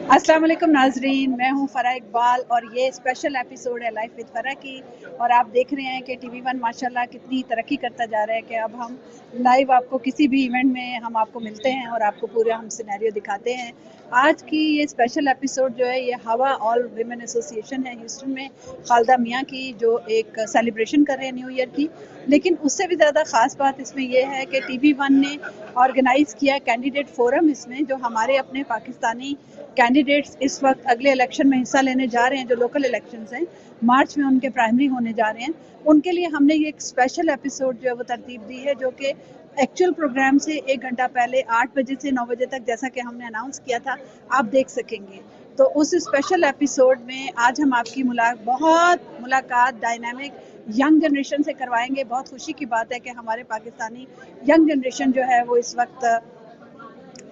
अस्सलाम वालेकुम नाजरीन, मैं हूं फ़रा इकबाल और ये स्पेशल एपिसोड है लाइफ विद फ़रा की। और आप देख रहे हैं कि टीवी वन माशाल्लाह कितनी तरक्की करता जा रहा है कि अब हम लाइव आपको किसी भी इवेंट में हम आपको मिलते हैं और आपको पूरा हम सिनेरियो दिखाते हैं। आज की ये स्पेशल एपिसोड जो है ये हवा ऑल विमेन एसोसिएशन है ह्यूस्टन में, खालदा मियाँ की, जो एक सेलिब्रेशन कर रहे हैं न्यू ईयर की। लेकिन उससे भी ज़्यादा ख़ास बात इसमें यह है कि टीवी वन ने ऑर्गेनाइज़ किया कैंडिडेट फोरम इसमें, जो हमारे अपने पाकिस्तानी कैंडिडेट्स इस वक्त अगले इलेक्शन में हिस्सा लेने जा रहे हैं, जो लोकल इलेक्शंस हैं, मार्च में उनके प्राइमरी होने जा रहे हैं। उनके लिए हमने ये एक स्पेशल एपिसोड जो है वो तरतीब दी है, जो कि एक्चुअल प्रोग्राम से 1 घंटा पहले 8 बजे से 9 बजे तक, जैसा कि हमने अनाउंस किया था, आप देख सकेंगे। तो उस स्पेशल एपिसोड में आज हम आपकी मुलाकात डायनामिक यंग जनरेशन से करवाएंगे। बहुत खुशी की बात है कि हमारे पाकिस्तानी यंग जनरेशन जो है वो इस वक्त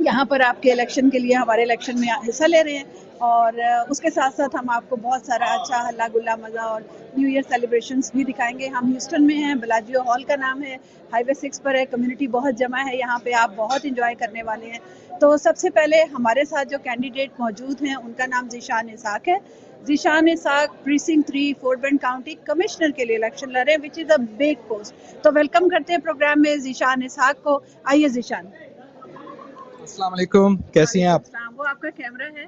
यहाँ पर आपके इलेक्शन के लिए, हमारे इलेक्शन में हिस्सा ले रहे हैं। और उसके साथ साथ हम आपको बहुत सारा अच्छा हल्ला गुल्ला मज़ा और न्यू ईयर सेलिब्रेशंस भी दिखाएंगे। हम ह्यूस्टन में हैं, बेलाजियो हॉल का नाम है, हाईवे 6 पर है। कम्युनिटी बहुत जमा है यहाँ पे, आप बहुत इंजॉय करने वाले हैं। तो सबसे पहले हमारे साथ जो कैंडिडेट मौजूद हैं उनका नाम ज़ीशान इसाक है। Zeeshan Isaac precinct 3 Fort Bend County commissioner के लिए इलेक्शन लड़ रहे हैं, which is a big post. तो वेलकम करते हैं प्रोग्राम में ज़ीशान इसाक को। आइए ज़ीशान। अस्सलाम वालेकुम, कैसी हैं आप? वो आपका कैमरा है?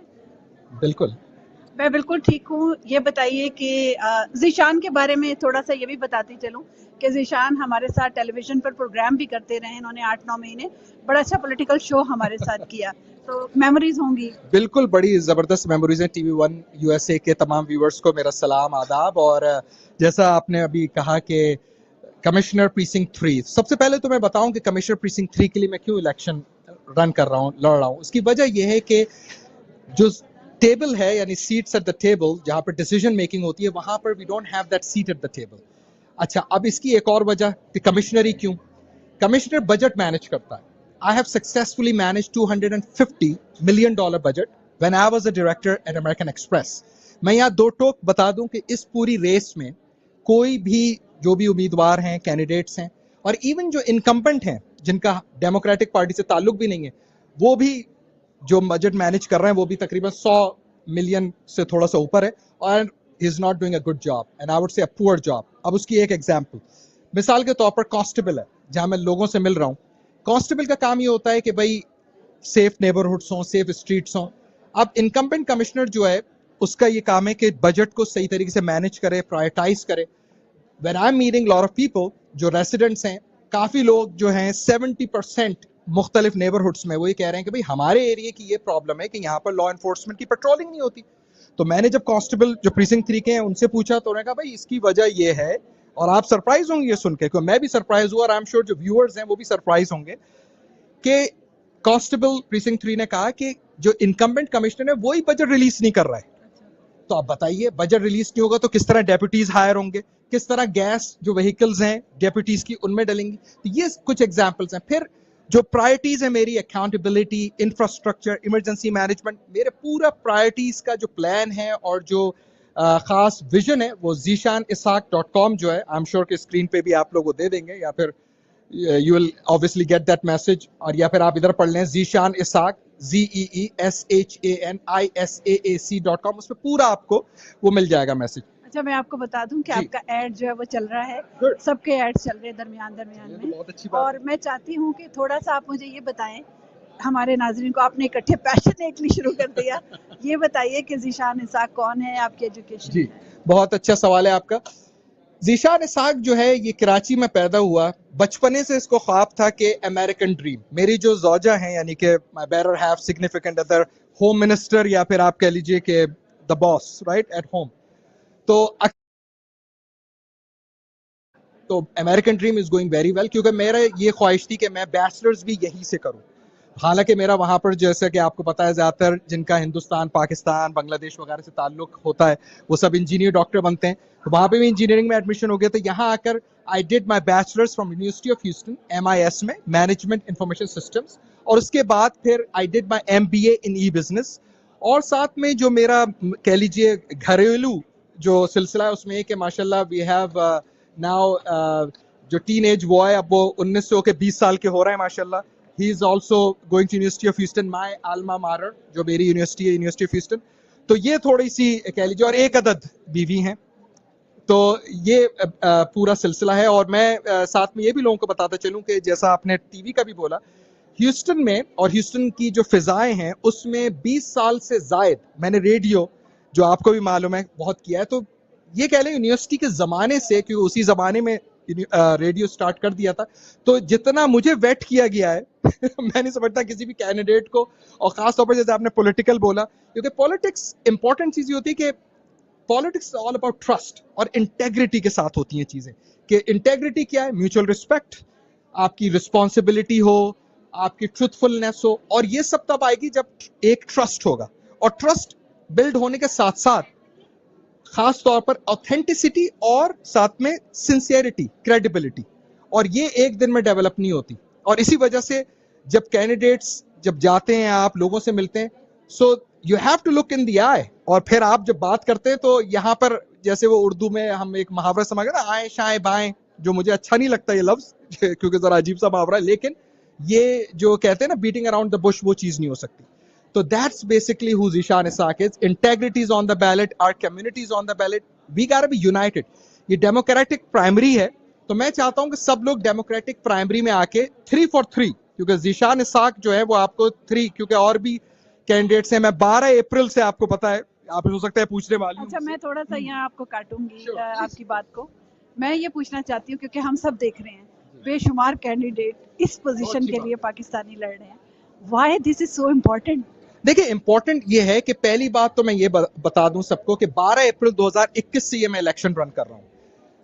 बिल्कुल। मैं बिल्कुल ठीक हूँ। ये बताइए कि ज़ीशान के बारे में थोड़ा सा ये भी बताती चलूँ कि ज़ीशान हमारे साथ टेलीविज़न पर प्रोग्राम भी करते रहे। इन्होंने 8-9 महीने बड़ा अच्छा पॉलिटिकल शो हमारे साथ किया, तो मेमोरीज होंगी। बिल्कुल, बड़ी ज़बरदस्त मेमोरीज हैं। टीवी वन यूएसए के तमाम व्यूअर्स को मेरा सलाम आदाब। और जैसा आपने अभी कहा कि कमिश्नर प्रीसिंक्ट 3, सबसे पहले तो मैं बताऊं कि कमिश्नर प्रीसिंक्ट 3 के लिए मैं क्यों इलेक्शन रन कर रहा हूं, लड़ रहा हूं। उसकी वजह यह है कि जो टेबल है, यानी सीट्स एट द टेबल, जहां पर डिसीजन मेकिंग होती है, वहां पर we don't have that seat at the table. अच्छा, अब इसकी एक और वजह कि कमिश्नरी क्यों? कमिश्नर बजट मैनेज करता है। I have successfully managed $250 million budget when I was a director at American Express. मैं यहाँ दो टोक बता दूं कि इस पूरी रेस में कोई भी जो भी उम्मीदवार हैं, कैंडिडेट्स हैं, और इवन जो इनकम्बेंट हैं जिनका डेमोक्रेटिक पार्टी से ताल्लुक भी नहीं है, वो भी जो बजट मैनेज कर रहे हैं वो भी तकरीबन 100 मिलियन से थोड़ा सा ऊपर है, और he is not doing a good job, and I would say a poor job. अब उसकी एक एग्जांपल, मिसाल के तौर पर कांस्टेबल है, जहां मैं लोगों से मिल रहा हूं। कांस्टेबल का काम ये होता है कि भाई सेफ नेबरहुड्स हों, सेफ स्ट्रीट्स हों। अब इनकम्बेंट कमिश्नर जो है, उसका ये काम है कि बजट को सही तरीके से मैनेज करे, प्रायोरिटाइज करे। When I am meeting lot of people, जो रेसिडेंट्स हैं, काफ़ी लोग जो हैं 70% मुख्तलिफ नेबरहुड्स में, वो ये कह रहे हैं कि भाई हमारे एरिया की ये प्रॉब्लम है कि यहाँ पर लॉ एनफोर्समेंट की पेट्रोलिंग नहीं होती। तो मैंने जब कांस्टेबल जो प्रीसिंक्ट 3 के हैं उनसे पूछा, तो उन्होंने कहा भाई इसकी वजह ये है, और आप सरप्राइज होंगे ये सुन के, क्योंकि मैं भी सरप्राइज हुआ और आई एम श्योर जो व्यूअर्स हैं वो भी सरप्राइज होंगे, कि कांस्टेबल प्रीसिंक्ट 3 ने कहा कि जो इनकम्बेंट कमिश्नर है वो ही बजट रिलीज नहीं कर रहा है। तो आप बताइए, बजट रिलीज नहीं होगा तो किस तरह डेप्यूटीज हायर होंगे, किस तरह गैस जो व्हीकल्स हैं डेप्यूटीज की उनमें डलेंगी। तो ये कुछ एग्जांपल्स हैं। फिर जो प्रायोरिटीज है मेरी, अकाउंटेबिलिटी, इंफ्रास्ट्रक्चर, इमरजेंसी मैनेजमेंट, मेरे पूरा प्रायोरिटीज का जो प्लान है और जो खास विजन है, वो zishanisaq.com जो है, आई एम श्योर कि स्क्रीन पे भी आप लोग को दे देंगे, या फिर you will obviously get that message, और या फिर आप इधर पढ़ लें ज़ीशान इसाक, ZeeShanisaac.com, उसमें पूरा आपको वो मिल जाएगा मैसेज। अच्छा, मैं आपको बता दूं कि आपका एड जो है वो चल रहा है, सबके एड्स चल रहे हैं दरमियान में। बहुत अच्छी बात। और मैं चाहती हूँ कि थोड़ा सा आप मुझे ये बताएं, हमारे नाजरीन को आपने इकट्ठे पैशनेटली शुरू कर दिया। ये बताइए कि ज़ीशान इसाक कौन है, आपकी एजुकेशन? जी, बहुत अच्छा सवाल है आपका। ज़ीशान इसाक जो है, ये कराची में पैदा हुआ। बचपने से इसको ख्वाब था कि अमेरिकन ड्रीम, मेरी जो ज़ौजा हैं, यानी कि my better half, significant other, home minister, या फिर आप कह लीजिए कि the boss right at home. तो American dream is going very well, क्योंकि मेरा ये ख्वाहिश थी कि मैं बैचलर्स भी यहीं से करूं। हालांकि मेरा वहाँ पर, जैसे कि आपको पता है, ज़्यादातर जिनका हिंदुस्तान, पाकिस्तान, बांग्लादेश वगैरह से ताल्लुक होता है, वो सब इंजीनियर, डॉक्टर बनते हैं। तो वहाँ पे भी इंजीनियरिंग में एडमिशन हो गया। तो यहाँ आकर I did my bachelors from university of Houston, MIS में, मैनेजमेंट इंफॉर्मेशन सिस्टम्स। और उसके बाद फिर I did my MBA in E business. और साथ में जो मेरा, कह लीजिए, घरेलू जो सिलसिला है, उसमें कि माशाल्लाह वी हैव नाउ जो टीन एज बॉय, अब वो 19 से होकर 20 साल के हो रहे हैं माशाल्लाह। He is also going to university of Houston, my alma mater, जो मेरी यूनिवर्सिटी है, यूनिवर्सिटी ऑफ ह्यूस्टन। तो ये थोड़ी सी कह लीजिए, और एक अदद बीवी हैं। तो ये पूरा सिलसिला है। और मैं साथ में ये भी लोगों को बताता चलूं कि जैसा आपने टीवी का भी बोला, ह्यूस्टन में और ह्यूस्टन की जो फिजाएं हैं उसमें 20 साल से जायद मैंने रेडियो, जो आपको भी मालूम है, बहुत किया है। तो ये कह लें यूनिवर्सिटी के ज़माने से, क्योंकि उसी ज़माने में रेडियो स्टार्ट कर दिया था, तो जितना मुझे वेट किया गया है मैं नहीं समझता किसी भी कैंडिडेट को, और ख़ासतौर पर जैसे आपने पॉलिटिकल बोला, क्योंकि पॉलिटिक्स इंपॉर्टेंट चीज़ ये होती है कि पॉलिटिक्स ऑल अबाउट ट्रस्ट और इंटेग्रिटी के साथ होती हैं चीज़ें। कि इंटेग्रिटी क्या है? म्यूचुअल रिस्पेक्ट, आपकी रिस्पॉन्सिबिलिटी हो, आपकी ट्रूथफुलनेस हो, और ये सब तब आएगी जब एक ट्रस्ट होगा। और ट्रस्ट बिल्ड होने के साथ साथ खास तौर पर ऑथेंटिसिटी और साथ में सिंसियरिटी, क्रेडिबिलिटी, और ये एक दिन में डेवलप नहीं होती। और इसी वजह से जब कैंडिडेट्स जब जाते हैं, आप लोगों से मिलते हैं, so you have to look in the eye. और फिर आप जब बात करते हैं तो यहाँ पर जैसे वो उर्दू में हम एक मुहावरा समझ गए ना, आए शाए बाएं, जो मुझे अच्छा नहीं लगता ये लफ्ज क्योंकि जरा अजीब सा मुहावरा है, लेकिन ये जो कहते हैं ना बीटिंग अराउंड द बुश, वो चीज नहीं हो सकती। तो that's basically who Zishan Isaac is. Integrity is on the ballot. Our community is on the ballot. We gotta be united. ये डेमोक्रेटिक प्राइमरी है, तो मैं चाहता हूं कि सब लोग डेमोक्रेटिक प्राइमरी में आके 3 for 3, क्योंकि ज़ीशान इसाक जो है वो आपको 3, क्योंकि और भी कैंडिडेट्स हैं। मैं 12 अप्रैल से, आपको पता है, आप हो सकता है पूछने वाली। अच्छा, मैं थोड़ा सा यहाँ आपको काटूंगी आपकी बात को। मैं ये पूछना चाहती हूँ, क्योंकि हम सब देख रहे हैं बेशुमार कैंडिडेट इस पोजीशन के लिए पाकिस्तानी लड़ रहे हैं। Why this is so important? देखिए, इंपॉर्टेंट ये है कि पहली बात तो मैं ये बता दूं सबको कि 12 अप्रैल 2021 से ये मैं इलेक्शन रन कर रहा हूं।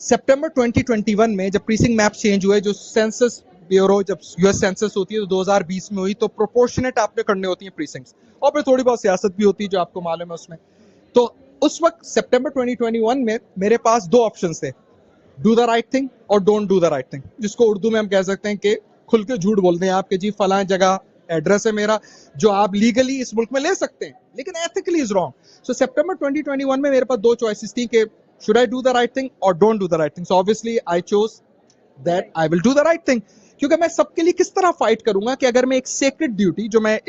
सितंबर 2021 में जब प्रीसिंक्ट मैप चेंज हुए, जो सेंसस ब्यूरो, जब यूएस सेंसस होती है तो 2020 में हुई, तो प्रोपोर्शनेट आपने करने होती है प्रीसिंक्ट्स, और फिर थोड़ी बहुत सियासत भी होती है जो आपको मालूम है उसमें। तो उस वक्त सितंबर 2021 में मेरे पास 2 ऑप्शन थे, डू द राइट थिंग और don't do the right thing, जिसको उर्दू में हम कह सकते हैं कि खुल के झूठ बोलते हैं आपके, जी फलां जगह एड्रेस है मेरा, जो आप लीगली इस मुल्क में ले सकते हैं, लेकिन एथिकली इज रॉन्ग। सो सितंबर 2021 में मेरे पास 2 चॉइसेस थी कि should I do the right thing और don't do the right thing. So obviously I chose that I will do the right thing, क्योंकि मैं सबके लिए किस तरह फाइट करूंगा कि अगर मैं एक सेक्रेड ड्यूटी, जो मैं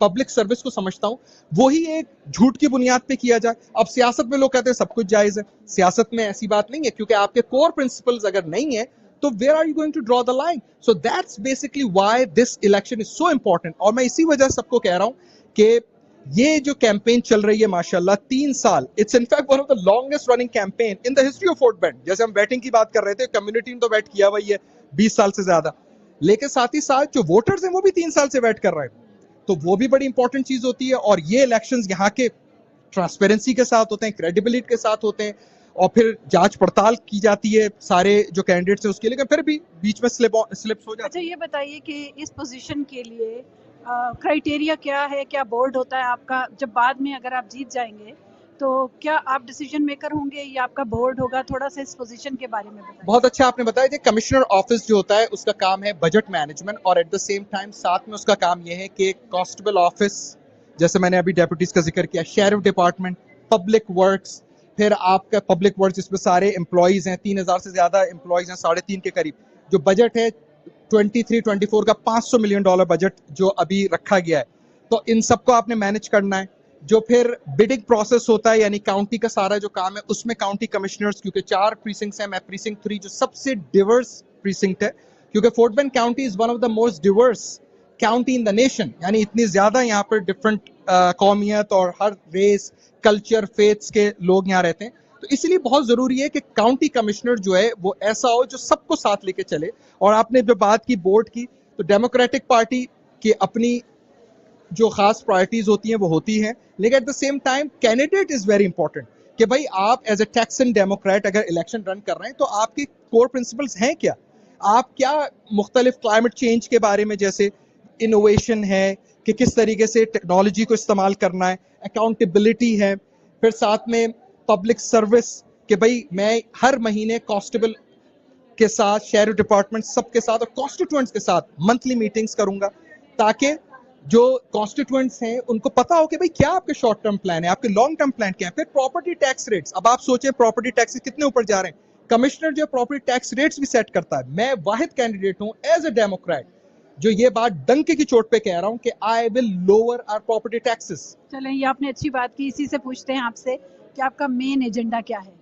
पब्लिक सर्विस को समझता हूं, वही एक झूठ की बुनियाद पे किया जाए। अब सियासत में लोग कहते हैं सब कुछ जायज है, सियासत में ऐसी बात नहीं है, क्योंकि आपके कोर प्रिंसिपल्स अगर नहीं है तो where are you going to draw the line? So that's basically why this election is so important. और मैं इसी वजह सबको कह रहा हूं कि ये जो कैंपेन चल रही है माशाल्लाह 3 साल, it's in fact one of the longest running campaign in the history of vote bank. जैसे हम वेटिंग की बात कर रहे थे, कम्युनिटी ने तो वेट किया हुआ ही है 20 साल से ज्यादा, लेकिन साथ ही साथ जो वोटर्स हैं वो भी 3 साल से वेट कर रहे हैं, तो वो भी बड़ी इंपॉर्टेंट चीज होती है। और ये इलेक्शंस यहाँ के ट्रांसपेरेंसी के साथ होते हैं, क्रेडिबिलिटी के साथ होते हैं, और फिर जांच पड़ताल की जाती है सारे जो कैंडिडेट्स हैं उसके लिए, फिर भी बीच में स्लिप्स हो जाते हैं। अच्छा, ये बताइए कि इस पोजीशन के लिए क्राइटेरिया क्या है, क्या बोर्ड होता है आपका? जब बाद में अगर आप जीत जाएंगे तो क्या आप डिसीजन मेकर होंगे या आपका बोर्ड होगा? थोड़ा सा इस पोजीशन के बारे में बताइए। बहुत अच्छा आपने बताया कि कमिश्नर ऑफिस जो होता है उसका काम है बजट मैनेजमेंट, और एट द सेम टाइम साथ में उसका काम यह है कि कांस्टेबल ऑफिस, जैसे मैंने अभी डेप्यूटीज का जिक्र किया, शेरिफ डिपार्टमेंट, पब्लिक वर्क्स, फिर आपका पब्लिक वर्क्स जिसमें सारे एम्प्लॉयज हैं, 3000 से ज्यादा एम्प्लॉयज हैं, 3.5 के करीब। जो बजट है 23-24 का $500 मिलियन बजट जो अभी रखा गया है, तो इन सबको आपने मैनेज करना है। जो फिर बिडिंग प्रोसेस होता है, यानी काउंटी का सारा जो काम है, उसमें काउंटी कमिश्नर्स, क्योंकि 4 प्रीसिंक्ट्स हैं, मैं प्रीसिंक्ट 3 जो सबसे डिवर्स प्रीसिंक्ट है, क्योंकि fort Bend county is one of the most Divers county in the nation, यानी इतनी ज्यादा यहाँ पर डिफरेंट कौमियत और हर रेस, कल्चर, फेथ्स के लोग यहाँ रहते हैं। तो इसलिए बहुत जरूरी है कि काउंटी कमिश्नर जो है वो ऐसा हो जो सबको साथ लेके चले। और आपने जो बात की बोर्ड की, तो डेमोक्रेटिक पार्टी की अपनी जो खास प्रायोरिटीज होती हैं वो होती हैं, लेकिन at the same time candidate is very important कि भाई आप एज ए टेक्सन डेमोक्रेट अगर इलेक्शन रन कर रहे हैं तो आपके कोर प्रिंसिपल्स हैं क्या, आप क्या मुख्तलिफ क्लाइमेट चेंज के बारे में, जैसे इनोवेशन है कि किस तरीके से टेक्नोलॉजी को इस्तेमाल करना है, अकाउंटेबिलिटी है, फिर साथ में पब्लिक सर्विस कि भाई मैं हर महीने कांस्टेबल के साथ, शेरिफ डिपार्टमेंट सबके साथ और कॉन्स्टिट्यूएंट्स के साथ मंथली मीटिंग्स करूंगा, ताकि जो कॉन्स्टिट्यूएंट्स हैं उनको पता हो कि भाई क्या आपके शॉर्ट टर्म प्लान है, आपके लॉन्ग टर्म प्लान क्या है। फिर प्रॉपर्टी टैक्स रेट्स, अब आप सोचें प्रॉपर्टी टैक्स कितने ऊपर जा रहे हैं, कमिश्नर जो प्रॉपर्टी टैक्स रेट्स भी सेट करता है। मैं वाहिद कैंडिडेट हूं एज ए डेमोक्रेट जो ये बात डंके की चोट पे कह रहा हूं कि I will lower our property taxes. चलें, ये आपने अच्छी बात की। इसी से पूछते हैं आपसे कि आपका मेन एजेंडा क्या है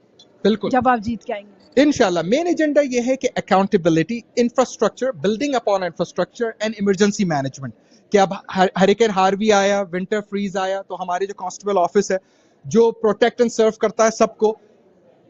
बिल्कुल, जब आप जीत के आएंगे? इंशाल्लाह मेन एजेंडा ये है कि accountability, infrastructure, building upon infrastructure and emergency management. कि अब हरिकेन हार्वी आया, विंटर फ्रीज आया, तो हमारे जो कांस्टेबल ऑफिस है जो प्रोटेक्ट एंड सर्व करता है सबको,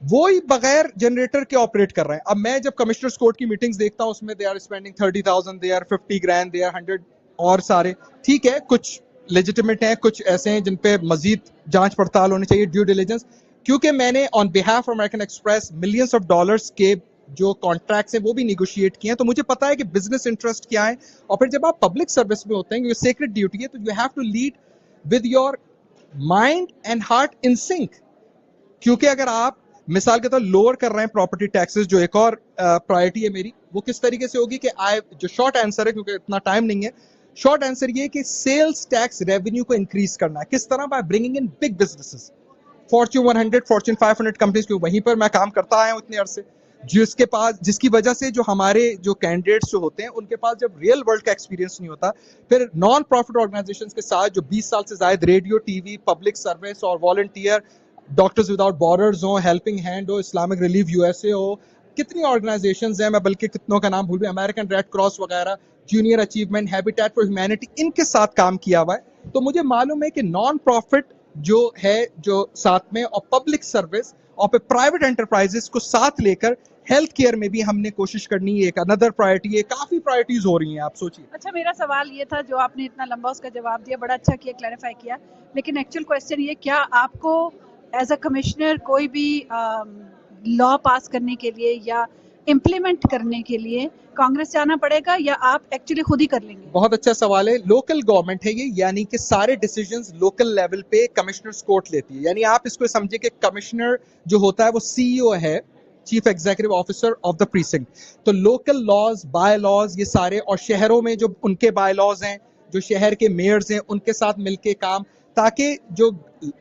वो ही बगैर जनरेटर के ऑपरेट कर रहे हैं। अब मैं जब कमिश्नर्स कोर्ट की मीटिंग्स देखता हूं उसमें they are spending 30,000, they are 50 grand, they are 100 और सारे ठीक है, कुछ लेजिटिमेट हैं, कुछ ऐसे हैं जिन पे मजीद जांच पड़ताल होनी चाहिए, ड्यू डिलिजेंस। क्योंकि मैंने on behalf of American express millions of dollars के जो कॉन्ट्रैक्ट्स हैं वो भी निगोशिएट किए हैं, तो मुझे पता है कि बिजनेस इंटरेस्ट क्या है। और फिर जब आप पब्लिक सर्विस में होते हैं, ये सेक्रेट ड्यूटी है, तो you have to lead with your mind and heart in sync. क्योंकि अगर आप मिसाल के तौर लोअर कर रहे हैं प्रॉपर्टी टैक्सेस, जो एक और प्रायोरिटी है मेरी, वो किस तरीके से होगी कि जो शॉर्ट आंसर है, क्योंकि इतना टाइम नहीं है, शॉर्ट आंसर ये है कि सेल्स टैक्स रेवेन्यू को इंक्रीज करना है। किस तरह? By bringing in big businesses, Fortune 100, Fortune 500 companies, क्योंकि वहीं पर मैं काम करता आया हूं इतने अरसे, जिसके पास, जिसकी वजह से जो हमारे जो कैंडिडेट्स जो होते हैं उनके पास जब रियल वर्ल्ड का एक्सपीरियंस नहीं होता, फिर नॉन प्रॉफिट ऑर्गेनाइजेशंस के साथ जो 20 साल से ज्यादा रेडियो, टीवी, पब्लिक सर्विस और वॉलंटियर, डॉक्टर्स विदाउट बॉर्डर्स हो, हेल्पिंग हैंड हो, इस्लामिक रिलीफ यूएसए हो, कितनी ऑर्गेनाइजेशंस हैं, मैं बल्कि कितनों का नाम भूल गया, अमेरिकन रेड क्रॉस वगैरह, junior achievement, habitat for humanity, इनके साथ काम किया हुआ है। तो मुझे मालूम है कि नॉन प्रॉफिट जो है, जो साथ में, और पब्लिक सर्विस और फिर प्राइवेट एंटरप्राइजेस को साथ लेकर हेल्थ केयर में भी हमने कोशिश करनी है। एक अनदर प्रायोरिटी है, काफी प्रायोरिटीज हो रही हैं, आप सोचिए। अच्छा, मेरा सवाल ये था, जो आपने इतना लंबा उसका जवाब दिया, बड़ा अच्छा किया, क्लैरिफाई किया, लेकिन एक्चुअल क्वेश्चन ये, क्या आपको एज अ कमिश्नर कोई भी लॉ पास करने के लिए या इम्प्लीमेंट करने के लिए कांग्रेस जाना पड़ेगा, या आप एक्चुअली खुद ही कर लेंगे? बहुत अच्छा सवाल है। लोकल गवर्नमेंट है ये, यानी कि सारे डिसीजंस लोकल लेवल पे कमिश्नर्स कोर्ट लेती है। यानी आप इसको समझिए कि कमिश्नर जो होता है वो सीईओ है, chief executive officer of the precinct. तो लोकल लॉज, बाय लॉज, ये सारे, और शहरों में जो उनके बाय लॉज हैं, जो शहर के मेयर्स हैं, उनके साथ मिलके काम, ताकि जो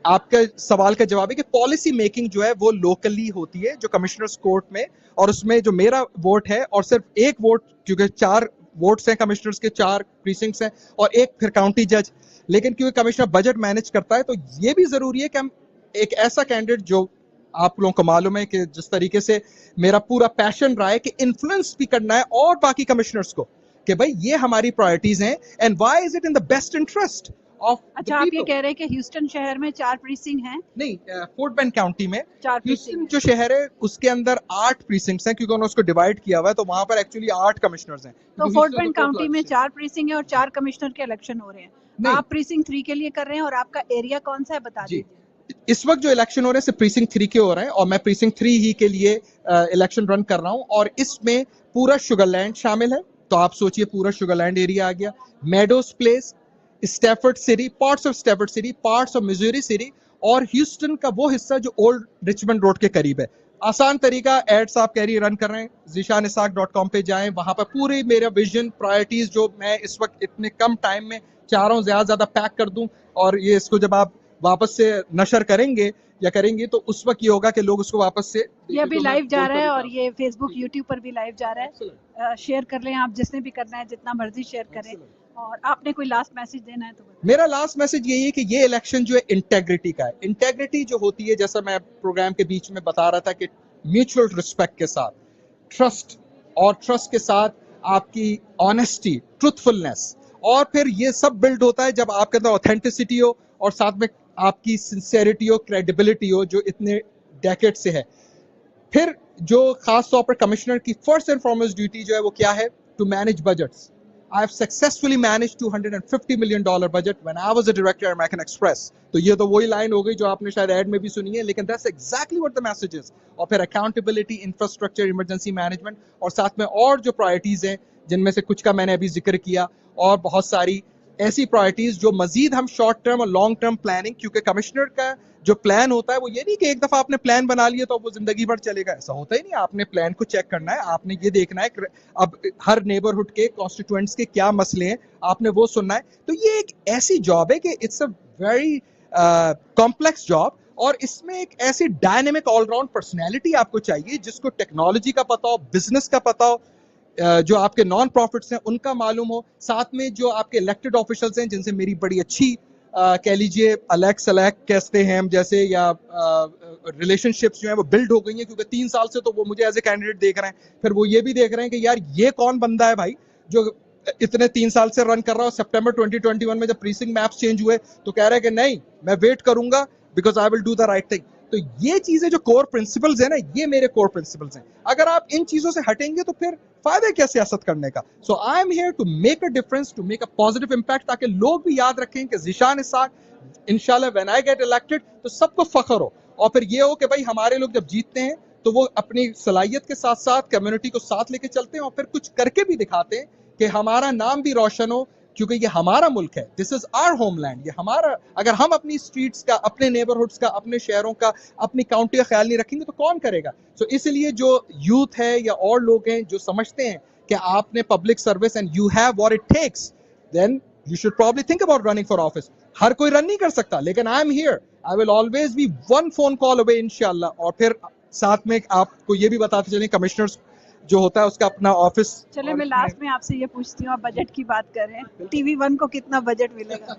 आपका सवाल का जवाब है कि पॉलिसी मेकिंग जो है वो लोकली होती है, जो कमिश्नर्स कोर्ट में, और उसमें जो मेरा वोट है, और सिर्फ एक वोट, क्योंकि 4 वोट्स हैं कमिश्नर्स के, 4 प्रीसिंक्ट्स हैं, और एक फिर काउंटी जज। लेकिन क्योंकि कमिश्नर बजट मैनेज करता है, तो ये भी जरूरी है कि हम एक ऐसा कैंडिडेट, जो आप लोगों को मालूम है कि जिस तरीके से मेरा पूरा पैशन रहा है कि इन्फ्लुएंस भी करना है और बाकी कमिश्नर्स को, कि भाई ये हमारी प्रायोरिटीज हैं, and why is it in the best interest of. अच्छा, आप ये कह रहे हैं कि ह्यूस्टन शहर में 4 प्रीसिंक्ट हैं? नहीं, फोर्ट बेंड काउंटी में 4 ह्यूस्टन जो शहर है उसके अंदर 8 प्रीसिंक्ट्स हैं, क्योंकि उन्होंने उसको डिवाइड किया हुआ है, तो वहां पर एक्चुअली 8 कमिश्नर्स हैं। तो फोर्ट बेंड काउंटी में 4 प्रीसिंक्ट है और 4 कमिश्नर के इलेक्शन हो रहे हैं। आप प्रीसिंक्ट 3 के लिए कर रहे हैं, और आपका एरिया कौन सा है, बता दीजिए। इस वक्त जो इलेक्शन हो रहे हैं सिर्फ प्रीसिंक्ट 3 के हो रहे हैं, और मैं प्रीसिंक्ट 3 ही के लिए इलेक्शन रन कर रहा हूं, और इसमें पूरा शुगरलैंड शामिल है। तो आप सोचिए, पूरा शुगरलैंड एरिया आ गया, meadows place, Stafford city, parts of Stafford city, parts of Missouri city, और ह्यूस्टन का वो हिस्सा जो ओल्ड रिचमंड रोड के करीब है। आसान तरीका, एड्स आप कैरी रन कर रहे हैं, zishanisaq.com पे जाएं, वहां पर पूरे मेरा विजन, प्रायोरिटीज जो मैं इस वक्त इतने कम टाइम में चाह रहा हूं ज्यादा पैक कर दूं, और ये इसको जब आप वापस से नशर करेंगे या करेंगे, तो उस वक्त ये होगा कि लोग उसको वापस से, ये अभी लाइव जा रहा है, और ये फेसबुक, यूट्यूब पर भी लाइव जा रहा है। शेयर कर लें आप, जिसने भी करना है, जितना मर्जी शेयर करें। और आपने कोई लास्ट मैसेज देना है तो बताएं। मेरा लास्ट मैसेज यही है कि ये इलेक्शन जो है इंटेग्रिटी का है। इंटेग्रिटी जो होती है, जैसा मैं प्रोग्राम के बीच में बता रहा था, कि म्यूचुअल रिस्पेक्ट के साथ, ट्रस्ट, और ट्रस्ट के साथ आपकी ऑनेस्टी, ट्रुथफुलनेस, और फिर ये सब बिल्ड होता है जब आपके अंदर ऑथेंटिसिटी हो, और साथ में आपकी सिंसेरिटी हो, क्रेडिबिलिटी हो, जो इतने डेकेड से है। फिर जो खास तौर पर कमिश्नर की फर्स्ट एंड फॉरमोस्ट ड्यूटी जो है वो क्या है? To manage budgets. I have successfully managed $250 million budget when I was a director at American Express. तो ये तो वही लाइन हो गई जो आपने शायद एड में भी सुनी है, लेकिन that's exactly what the message is. और फिर accountability, infrastructure, emergency management, और साथ में और जो प्रायोरिटीज हैं, जिनमें से कुछ का मैंने अभी जिक्र किया, और बहुत सारी ऐसी प्रायोरिटीज जो मजीद हम शॉर्ट टर्म और लॉन्ग टर्म प्लानिंग, क्योंकि कमिश्नर का जो प्लान होता है वो ये नहीं कि एक दफा आपने प्लान बना लिया तो वो जिंदगी भर चलेगा, ऐसा होता ही नहीं। आपने प्लान को चेक करना है, आपने ये देखना है अब हर नेबरहुड के कॉन्स्टिट्यूएंट्स के क्या मसले हैं, आपने वो सुनना है। तो ये एक ऐसी जॉब है कि it's a very complex job, और इसमें एक ऐसी डायनेमिक ऑलराउंड पर्सनैलिटी आपको चाहिए जिसको टेक्नोलॉजी का पता हो, बिजनेस का पता हो, जो आपके नॉन प्रॉफिट्स हैं उनका मालूम हो, साथ में जो आपके इलेक्टेड ऑफिशियल्स हैं जिनसे मेरी बड़ी अच्छी कह लीजिए अलैक कहते हैं हम जैसे, या रिलेशनशिप्स जो है वो बिल्ड हो गई हैं, क्योंकि 3 साल से तो वो मुझे एज ए कैंडिडेट देख रहे हैं, फिर वो ये भी देख रहे हैं कि यार ये कौन बंदा है भाई जो इतने 3 साल से रन कर रहा हूँ। सितंबर 2021 में जब प्रीसिंग मैप्स चेंज हुए तो कह रहे हैं कि नहीं मैं वेट करूंगा because I will do the right thing. तो ये चीजें जो कोर प्रिंसिपल्स है ना, ये मेरे कोर प्रिंसिपल्स हैं। अगर आप इन चीजों से हटेंगे तो फिर फायदा क्या सियासत करने का। So I am here to make a difference, to make a positive impact, ताकि लोग भी याद रखें कि ज़ीशान इसाक इंशाल्लाह व्हेन आई गेट इलेक्टेड तो सबको फख्र हो, और फिर ये हो कि भाई हमारे लोग जब जीतते हैं तो वो अपनी सलाहियत के साथ साथ कम्युनिटी को साथ लेके चलते हैं और फिर कुछ करके भी दिखाते हैं कि हमारा नाम भी रोशन हो, क्योंकि ये हमारा मुल्क है, दिस इज आवर होमलैंड, ये हमारा। अगर हम अपनी स्ट्रीट्स का, अपने नेबरहुड्स का, अपने शहरों का, अपनी काउंटी का ख्याल नहीं रखेंगे तो कौन करेगा। सो इसलिए जो यूथ है या और लोग हैं जो समझते हैं कि आपने public service and you have what it takes, then you should probably think about running for office. हर कोई रन नहीं कर सकता, लेकिन I am here, I will always be one phone call away इंशाल्लाह। और फिर साथ में आपको ये भी बताते चलें, कमिश्नर्स जो होता है उसका अपना ऑफिस। चले मैं लास्ट में आपसे ये पूछती हूँ, आप बजट की बात कर रहे हैं, TV1 को कितना बजट मिलेगा?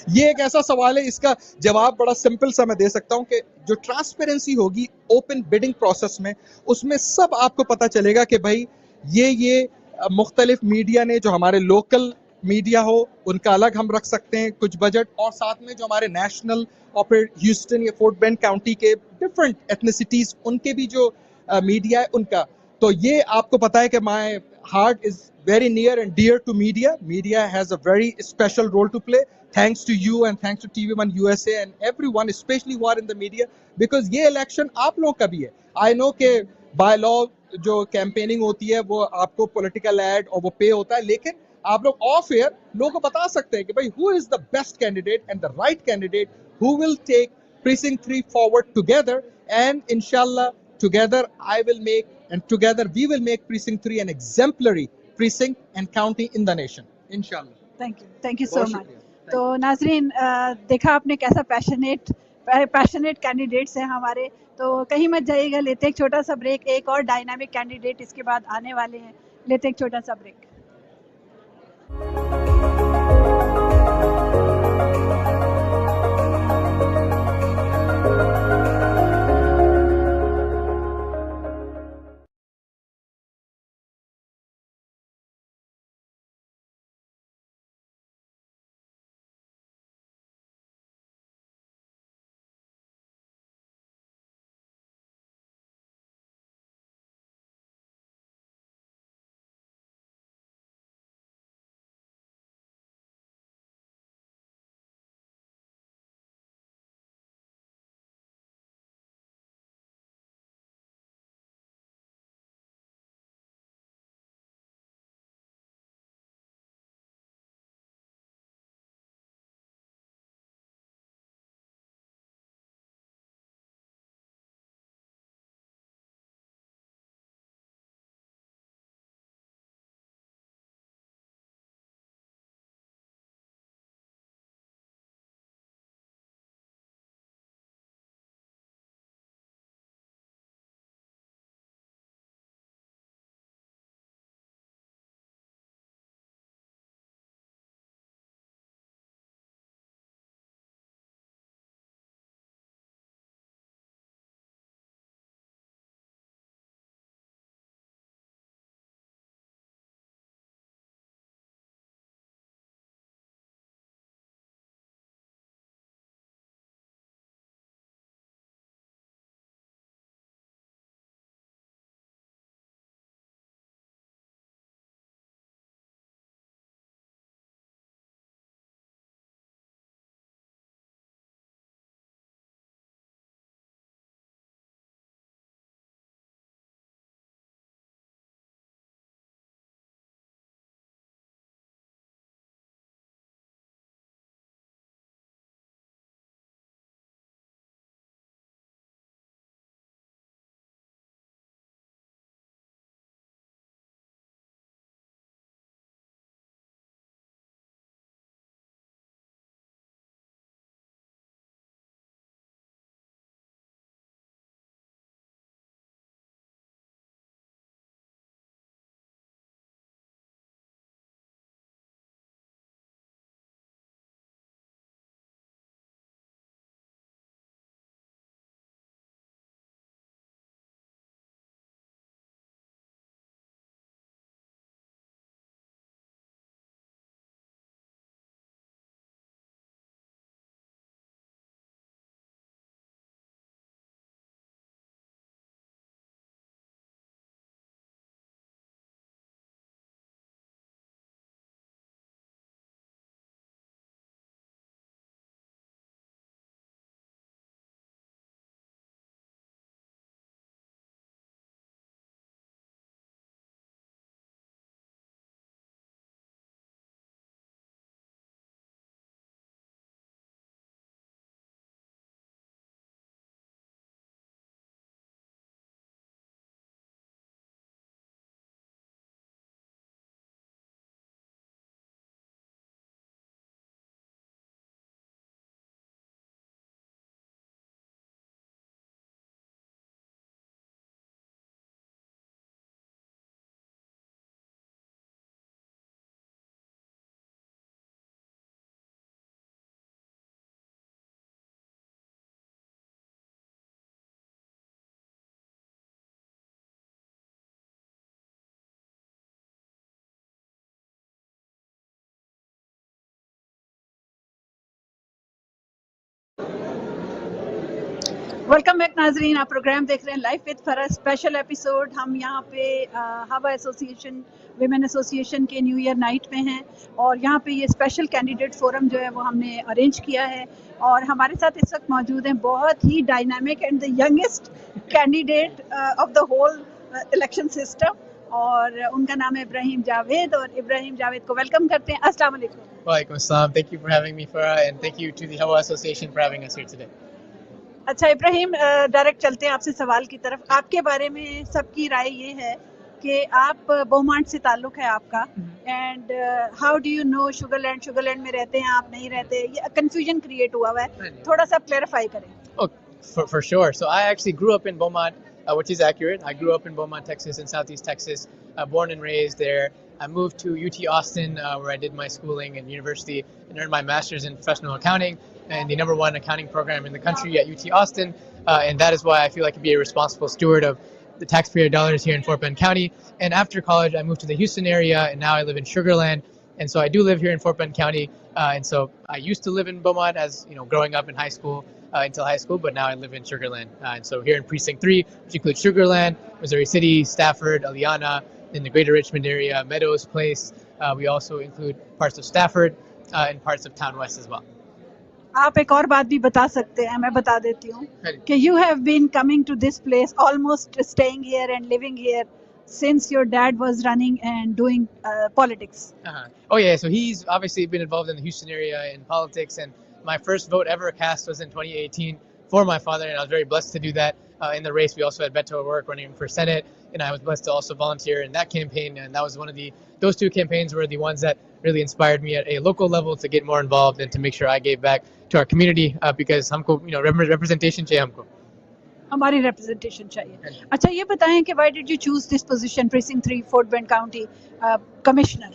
ये एक ऐसा सवाल है, इसका जवाब बड़ा सिंपल सा मैं दे सकता हूं कि जो ट्रांसपेरेंसी होगी ओपन बिडिंग प्रोसेस में, उसमें सब आपको पता चलेगा कि भाई ये मुख्तलिफ मीडिया ने, जो हमारे लोकल मीडिया हो उनका अलग हम रख सकते हैं कुछ बजट, और साथ में जो हमारे नेशनल और फिर ह्यूस्टन या फोर्ट बेंड काउंटी के डिफरेंट एथनिसिटीज उनके भी जो मीडिया है उनका। तो ये आपको पता है कि my heart is very near and dear to media. Media has a very special role to play. Thanks to you and thanks to TvOneUSA and everyone, especially who are in the media, because ये election आप लोगों का भी है। I know कि by law जो campaigning होती है वो आपको पॉलिटिकल एड और वो पे होता है, लेकिन आप लोग ऑफ एयर लोगों को बता सकते हैं कि भाई who is the best candidate and the right candidate who will take precinct 3 forward together, and inshallah together I will make and together we will make precinct 3 an exemplary precinct and county in the nation, inshallah. Thank you so much. तो नाजरीन, देखा आपने कैसा passionate candidates हैं हमारे। तो कहीं मत जाइएगा, लेते एक छोटा सा ब्रेक, एक और डायनामिक कैंडिडेट इसके बाद आने वाले हैं, लेते एक छोटा सा ब्रेक। वेलकम बैक नाजरीन, आप प्रोग्राम देख रहे हैं लाइफ विद फरा स्पेशल एपिसोड। हम यहाँ पे हवा एसोसिएशन विमेन एसोसिएशन के न्यू ईयर नाइट में हैं और यहाँ पे ये स्पेशल कैंडिडेट फोरम जो है वो हमने अरेंज किया है और हमारे साथ इस वक्त मौजूद हैं बहुत ही dynamic and the youngest candidate of the whole election system और उनका नाम है इब्राहिम जावेद। और इब्राहिम जावेद को वेलकम करते हैं। अस्सलाम वालेकुम। Walaikum assalam. Thank you for having me, Farah, and thank you to the Hawa Association for having us here today. अच्छा इब्राहिम, डायरेक्ट चलते हैं आपसे सवाल की तरफ। आपके बारे में सबकी राय ये है कि आप बोमांट से ताल्लुक है आपका, and how do you know Sugar Land में रहते हैं आप, नहीं रहते, ये कंफ्यूजन क्रिएट हुआ हुआ है, थोड़ा सा क्लैरिफाई करें। Oh, for sure. So I actually grew up in Beaumont, which is accurate. I grew up in Beaumont, Texas, in Southeast Texas, born and raised there. I moved to UT Austin, where I did my schooling and university and earned my master's in professional accounting and the #1 accounting program in the country at UT Austin. And that is why I feel I can be a responsible steward of the taxpayer dollars here in Fort Bend County. And after college, I moved to the Houston area, and now I live in Sugarland. And so I do live here in Fort Bend County. And so I used to live in Beaumont as, growing up in high school, until high school, but now I live in Sugarland. And so here in Precinct 3, which includes Sugarland, Missouri City, Stafford, Aliana, in the greater Richmond area, Meadows Place. We also include parts of Stafford and parts of Town West as well. आप एक और बात भी बता सकते हैं, मैं बता देती हूँ कि you have been coming to this place, almost staying here and living here since your dad was running and doing politics. Oh yeah, so he's obviously been involved in the Houston area in politics, and my first vote ever cast was in 2018 for my father, and I was very blessed to do that. In the race, we also had Beto O'Rourke running for Senate, and I was blessed to also volunteer in that campaign. And that was those two campaigns were the ones that really inspired me at a local level to get more involved and to make sure I gave back to our community because हमको representation चाहिए हमको. हमारी representation चाहिए. अच्छा ये बताएं कि why did you choose this position, Precinct 3, Fort Bend County Commissioner?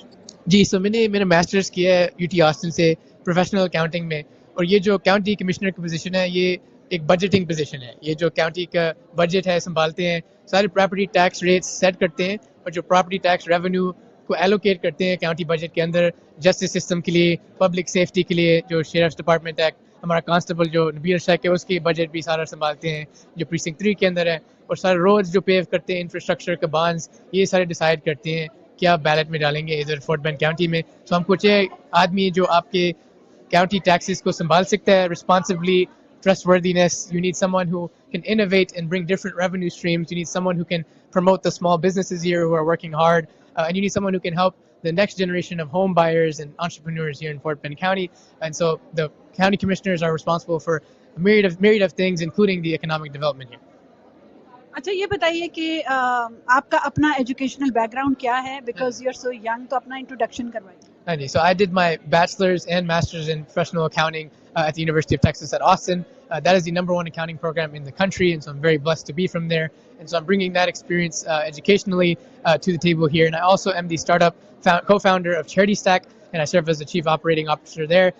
Ji, so मैंने मास्टर्स किया है UT Austin से प्रोफेशनल अकाउंटिंग में, और ये जो काउंटी कमिश्नर की पोजीशन है ये एक बजटिंग पोजीशन है। ये जो काउंटी का बजट है संभालते हैं, सारे प्रॉपर्टी टैक्स रेट्स सेट करते हैं और जो प्रॉपर्टी टैक्स रेवेन्यू को एलोकेट करते हैं काउंटी बजट के अंदर जस्टिस सिस्टम के लिए, पब्लिक सेफ्टी के लिए, जो शेरिफ्स डिपार्टमेंट है, हमारा कांस्टेबल जो नबीर शेख है उसकी बजट भी सारा संभालते हैं जो प्रीसिंक्ट 3 के अंदर है, और सारे रोड्स जो पेव करते हैं, इंफ्रास्ट्रक्चर का बांड्स, ये सारे डिसाइड करते हैं क्या बैलेट में डालेंगे इधर फोर्ट बेंड काउंटी में। तो हमको चाहिए आदमी जो आपके county taxes को संभाल सकता है responsibly, trustworthiness. You need someone who can innovate and bring different revenue streams. You need someone who can promote the small businesses here who are working hard, and you need someone who can help the next generation of home buyers and entrepreneurs here in Fort Bend County. And so the county commissioners are responsible for a myriad of things, including the economic development here. अच्छा ये बताइए कि आपका अपना educational background क्या है, because you are so young, तो अपना इंट्रोडक्शन करवाइए। So I did my bachelor's and master's in professional accounting at the University of Texas at Austin. That is the #1 accounting program in the country, and so I'm very blessed to be from there. And so I'm bringing that experience educationally to the table here. And I also am the startup co-founder of Charity Stack, and I serve as the chief operating officer there,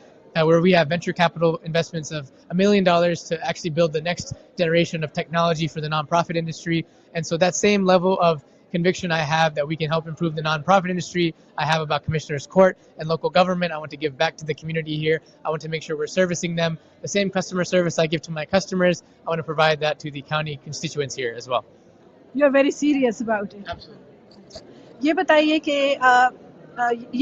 where we have venture capital investments of $1 million to actually build the next generation of technology for the nonprofit industry. And so that same level of conviction I have that we can help improve the nonprofit industry, I have about Commissioner's Court and local government. I want to give back to the community here. I want to make sure we're servicing them. The same customer service I give to my customers, I want to provide that to the county constituents here as well. You're very serious about it. Absolutely. ये बताइए कि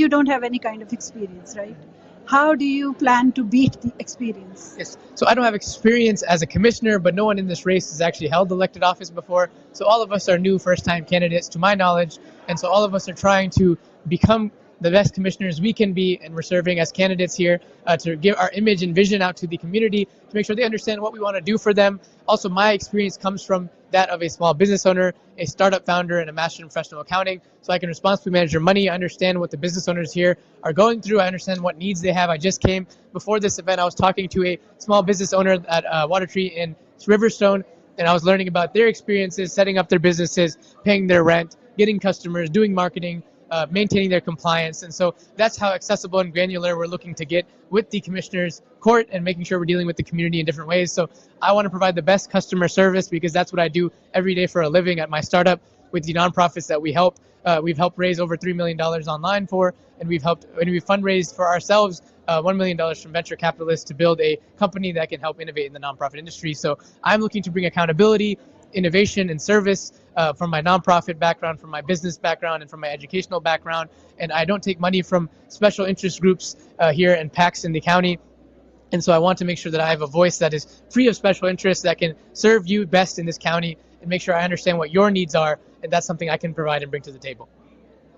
you don't have any kind of experience, right? How do you plan to beat the experience? Yes. So I don't have experience as a commissioner, but no one in this race has actually held elected office before. So all of us are new first-time candidates to my knowledge. And so all of us are trying to become the best commissioners we can be. And we're serving as candidates here to give our image and vision out to the community to make sure they understand what we want to do for them. Also, my experience comes from that of a small business owner, a startup founder, and a master in professional accounting. So I can responsibly manage their money. I understand what the business owners here are going through. I understand what needs they have. I just came before this event. I was talking to a small business owner at Water Tree in Riverstone, and I was learning about their experiences, setting up their businesses, paying their rent, getting customers, doing marketing, maintaining their compliance. And so that's how accessible and granular we're looking to get with the Commissioner's Court and making sure we're dealing with the community in different ways. So I want to provide the best customer service because that's what I do every day for a living at my startup with the nonprofits that we help. We've helped raise over $3 million online for, and we've fundraised for ourselves $1 million from venture capitalists to build a company that can help innovate in the nonprofit industry. So I'm looking to bring accountability, innovation, and service from my nonprofit background, from my business background, and from my educational background. And I don't take money from special interest groups here and PACs in the county. And so I want to make sure that I have a voice that is free of special interests, that can serve you best in this county and make sure I understand what your needs are. And that's something I can provide and bring to the table.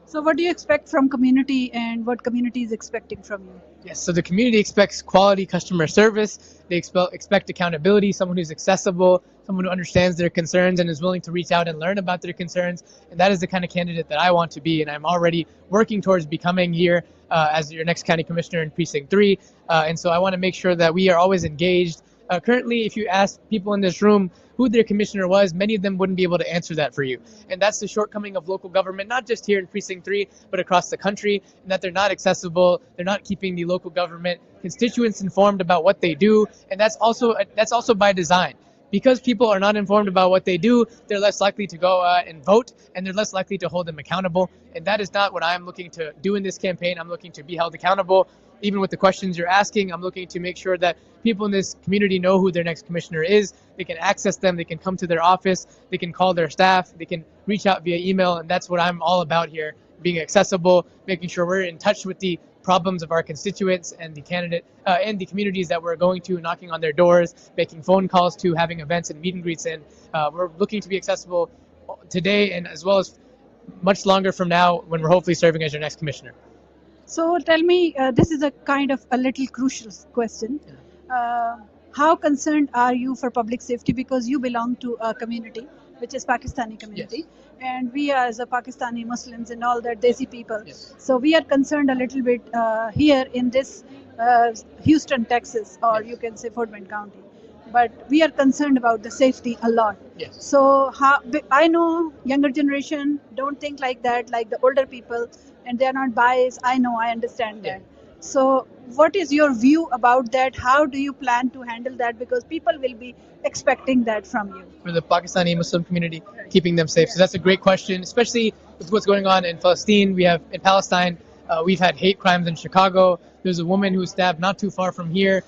So what do you expect from community, and what community is expecting from you? Yes, so the community expects quality customer service. They expect accountability, someone who's accessible, someone who understands their concerns and is willing to reach out and learn about their concerns. And that is the kind of candidate that I want to be. And I'm already working towards becoming here as your next county commissioner in Precinct 3. And so I want to make sure that we are always engaged. Currently, if you ask people in this room who their commissioner was, many of them wouldn't be able to answer that for you. And that's the shortcoming of local government, not just here in Precinct 3, but across the country, and that they're not accessible, they're not keeping the local government constituents informed about what they do, and that's also by design. Because people are not informed about what they do, they're less likely to go and vote, and they're less likely to hold them accountable. And that is not what I'm looking to do in this campaign. I'm looking to be held accountable. Even with the questions you're asking, I'm looking to make sure that people in this community know who their next commissioner is. They can access them, they can come to their office, they can call their staff, they can reach out via email, and that's what I'm all about here, being accessible, making sure we're in touch with the problems of our constituents and the candidate and the communities that we're going to, knocking on their doors, making phone calls to, having events and meet and greets in. We're looking to be accessible today and as well as much longer from now when we're hopefully serving as your next commissioner. So tell me, this is a kind of a little crucial question. How concerned are you for public safety, because you belong to a community which is Pakistani community, Yes. and we are as a Pakistani Muslims and all that Desi people. Yes. So we are concerned a little bit here in this Houston, Texas, or Yes. you can say Fort Bend County. But we are concerned about the safety a lot. Yes. So I know younger generation don't think like that, like the older people, and they are not biased. I know, I understand that. So what is your view about that? How do you plan to handle that? Because people will be expecting that from you. For the Pakistani Muslim community, keeping them safe. So that's a great question, especially with what's going on in Palestine. We have in Palestine, we've had hate crimes in Chicago. There's a woman who was stabbed not too far from here.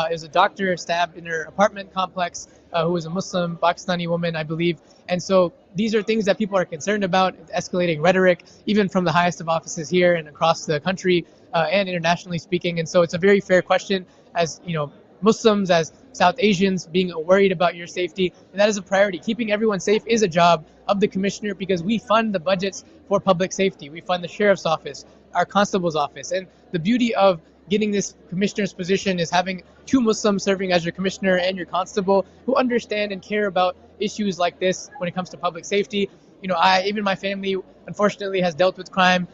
There's a doctor stabbed in her apartment complex who was a Muslim Pakistani woman, I believe. And so these are things that people are concerned about, escalating rhetoric, even from the highest of offices here and across the country and internationally speaking. And so it's a very fair question, as you know, Muslims, as South Asians, being worried about your safety. And that is a priority. Keeping everyone safe is a job of the commissioner, because we fund the budgets for public safety. We fund the sheriff's office, our constable's office. And the beauty of getting this commissioner's position is having two Muslims serving as your commissioner and your constable who understand and care about issues like this when it comes to public safety. You know, even my family, unfortunately, has dealt with crime.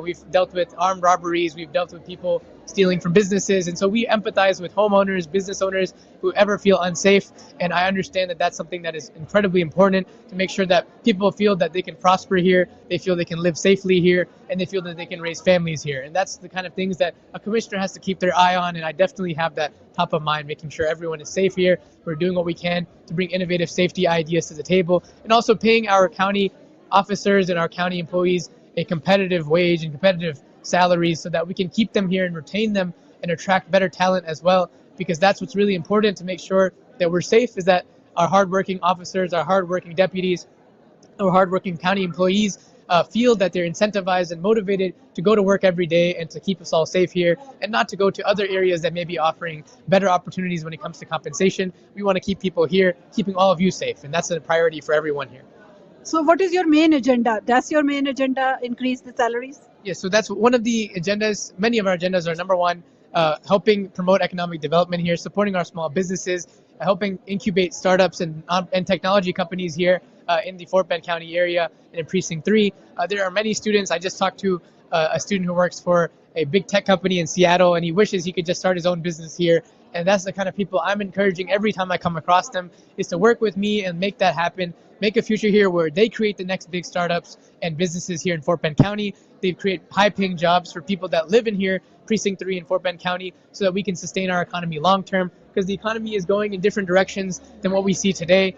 We've dealt with armed robberies. We've dealt with people stealing from businesses. And so we empathize with homeowners, business owners who ever feel unsafe. And I understand that that's something that is incredibly important, to make sure that people feel that they can prosper here, they feel they can live safely here, and they feel that they can raise families here. And that's the kind of things that a commissioner has to keep their eye on. And I definitely have that top of mind, making sure everyone is safe here. We're doing what we can to bring innovative safety ideas to the table, and also paying our county officers and our county employees a competitive wage and competitive salaries so that we can keep them here and retain them and attract better talent as well, because that's what's really important to make sure that we're safe, is that our hardworking officers, our hardworking deputies, our hardworking county employees feel that they're incentivized and motivated to go to work every day and to keep us all safe here, and not to go to other areas that may be offering better opportunities when it comes to compensation. We want to keep people here, keeping all of you safe, and that's a priority for everyone here. So what is your main agenda? Does your main agenda increase the salaries? Yes, so that's one of the agendas. Many of our agendas are, number one, helping promote economic development here, supporting our small businesses, helping incubate startups and technology companies here in the Fort Bend County area and in Precinct 3. There are many students. I just talked to a student who works for a big tech company in Seattle, and he wishes he could just start his own business here. And that's the kind of people I'm encouraging every time I come across them, is to work with me and make that happen, make a future here where they create the next big startups and businesses here in Fort Bend County. They create high-paying jobs for people that live in here, Precinct 3 in Fort Bend County, so that we can sustain our economy long-term, because the economy is going in different directions than what we see today.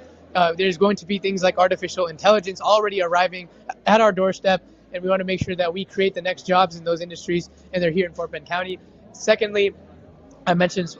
There's going to be things like artificial intelligence already arriving at our doorstep, and we want to make sure that we create the next jobs in those industries, and they're here in Fort Bend County. Secondly, I mentioned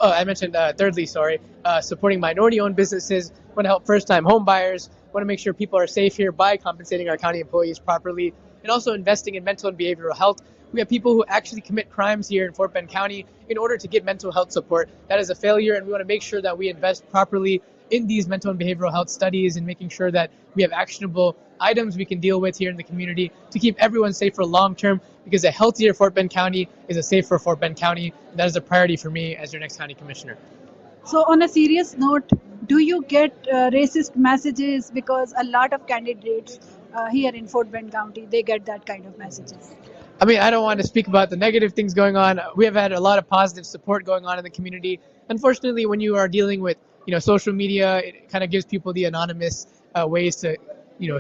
thirdly, supporting minority-owned businesses. Want to help first-time home buyers. Want to make sure people are safe here by compensating our county employees properly, and also investing in mental and behavioral health. We have people who actually commit crimes here in Fort Bend County in order to get mental health support. That is a failure, and we want to make sure that we invest properly in these mental and behavioral health studies and making sure that we have actionable items we can deal with here in the community to keep everyone safe for long term, because a healthier Fort Bend County is a safer Fort Bend County, and that is a priority for me as your next county commissioner. So on a serious note, do you get racist messages? Because a lot of candidates here in Fort Bend County, they get that kind of messages. I mean, I don't want to speak about the negative things going on. We have had a lot of positive support going on in the community. Unfortunately, when you are dealing with social media, it kind of gives people the anonymous ways to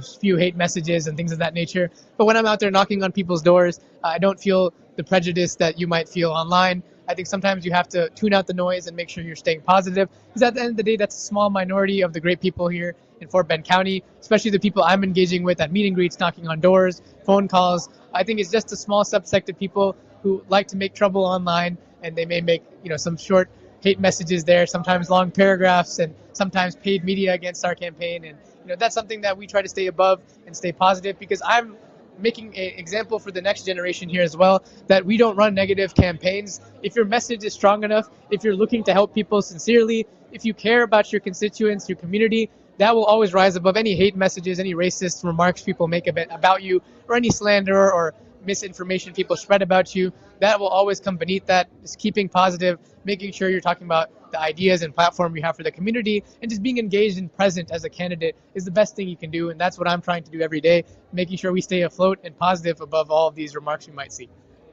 spew hate messages and things of that nature. But when I'm out there knocking on people's doors, I don't feel the prejudice that you might feel online. I think sometimes you have to tune out the noise and make sure you're staying positive, because at the end of the day, that's a small minority of the great people here in Fort Bend County, especially the people I'm engaging with at meet and greets, knocking on doors, phone calls. I think it's just a small subsect of people who like to make trouble online, and they may make some short hate messages there, sometimes long paragraphs, and sometimes paid media against our campaign. And that's something that we try to stay above and stay positive, because I'm making an example for the next generation here as well, that we don't run negative campaigns. If your message is strong enough, if you're looking to help people sincerely, if you care about your constituents, your community, that will always rise above any hate messages, any racist remarks people make about you, or any slander or misinformation people spread about you. That will always come beneath that. Just keeping positive, making sure you're talking about the ideas and platform you have for the community, and just being engaged and present as a candidate is the best thing you can do. And that's what I'm trying to do every day, making sure we stay afloat and positive above all of these remarks you might see.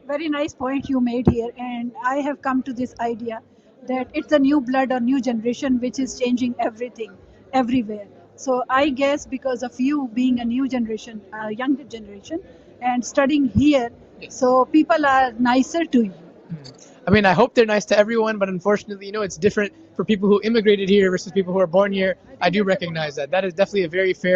Very nice point you made here, and I have come to this idea that it's a new blood or new generation which is changing everything, everywhere. So I guess because of you being a new generation, a younger generation, and studying here, so people are nicer to you. I mean, I hope they're nice to everyone, but unfortunately, it's different for people who immigrated here versus people who are born here. I do recognize that. That is definitely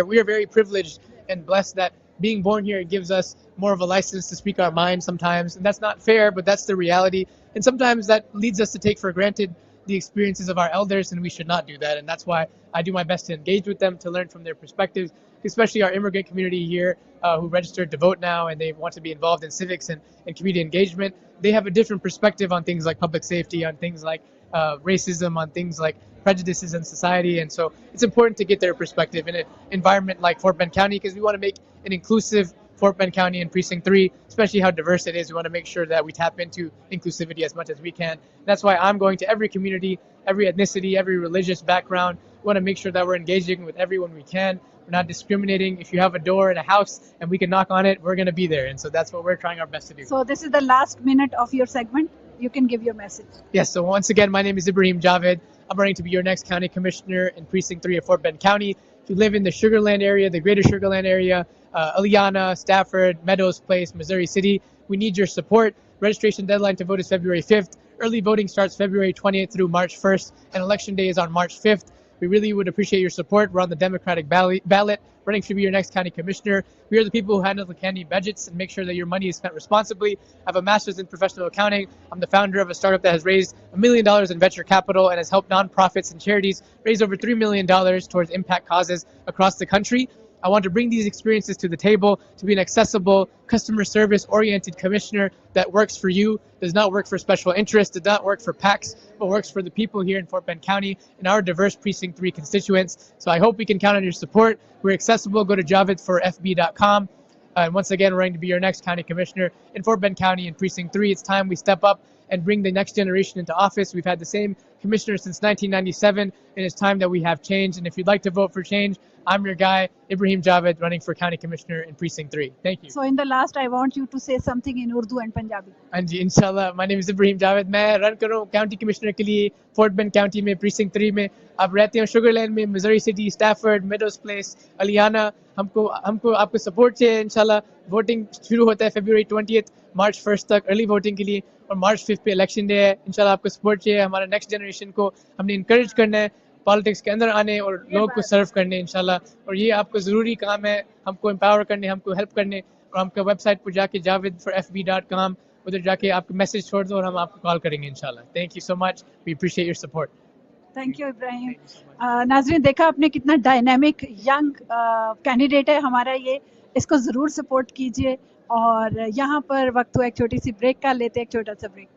we are very privileged and blessed that being born here gives us more of a license to speak our mind sometimes. And that's not fair, but that's the reality. And sometimes that leads us to take for granted the experiences of our elders, and we should not do that. And that's why I do my best to engage with them, to learn from their perspectives, especially our immigrant community here who registered to vote now, and they want to be involved in civics and community engagement. They have a different perspective on things like public safety, on things like racism, on things like prejudices in society. And so it's important to get their perspective in an environment like Fort Bend County, because we want to make an inclusive Fort Bend County and Precinct 3, especially how diverse it is. We want to make sure that we tap into inclusivity as much as we can. That's why I'm going to every community, every ethnicity, every religious background. We want to make sure that we're engaging with everyone we can. We're not discriminating. If you have a door in a house and we can knock on it, we're going to be there. And so that's what we're trying our best to do. So this is the last minute of your segment. You can give your message. Yes, so once again, my name is Ibrahim Javed. I'm running to be your next county commissioner in Precinct 3 of Fort Bend County. If you live in the Sugarland area, the greater Sugarland area, Aliana, Stafford, Meadows Place, Missouri City, we need your support. Registration deadline to vote is February 5th. Early voting starts February 20th through March 1st, and Election Day is on March 5th. We really would appreciate your support. We're on the Democratic ballot, running to be your next county commissioner. We are the people who handle the county budgets and make sure that your money is spent responsibly. I have a master's in professional accounting. I'm the founder of a startup that has raised $1 million in venture capital and has helped nonprofits and charities raise over $3 million towards impact causes across the country. I want to bring these experiences to the table to be an accessible, customer service-oriented commissioner that works for you, does not work for special interests, does not work for PACs, but works for the people here in Fort Bend County and our diverse Precinct 3 constituents. So I hope we can count on your support. We're accessible. Go to javedforfb.com. And once again, we're going to be your next county commissioner in Fort Bend County and Precinct 3. It's time we step up and bring the next generation into office. We've had the same commissioner since 1997, and it's time that we have change. And if you'd like to vote for change, I'm your guy, Ibrahim Javed, running for county commissioner in Precinct 3. Thank you. So in the last, I want you to say something in Urdu and Punjabi. Anji, inshallah. My name is Ibrahim Javed. मैं run कर रहा हूँ county commissioner के लिए Fort Bend County में Precinct 3 में. आप रहते हो Sugarland में, Missouri City, Stafford, Meadows Place, Aliana. हमको आपको support चाहिए इंशाल्लाह. Voting शुरू होता है February 20th, March 1st तक early voting के लिए, और March 5th पे election day है. इंशाल्लाह आपको support चाहिए. हमारा next generation को हमने encourage करना है पॉलिटिक्स के अंदर आने और लोग को सर्व करने इंशाल्लाह. और ये आपको ज़रूरी काम है, हमको एम्पावर करने, हमको हेल्प करने. और हमका वेबसाइट पर जाके javedforfb.com उधर जाके आप मैसेज छोड़ दो और हम आपको कॉल करेंगे इंशाल्लाह। Thank you so much, we appreciate your support. Thank you Ibrahim. Nazreen, देखा आपने कितना डायनामिक यंग कैंडिडेट है हमारा ये, इसको ज़रूर सपोर्ट कीजिए। और यहाँ पर वक्त हुआ एक छोटी सी ब्रेक का, लेते एक छोटा सा ब्रेक।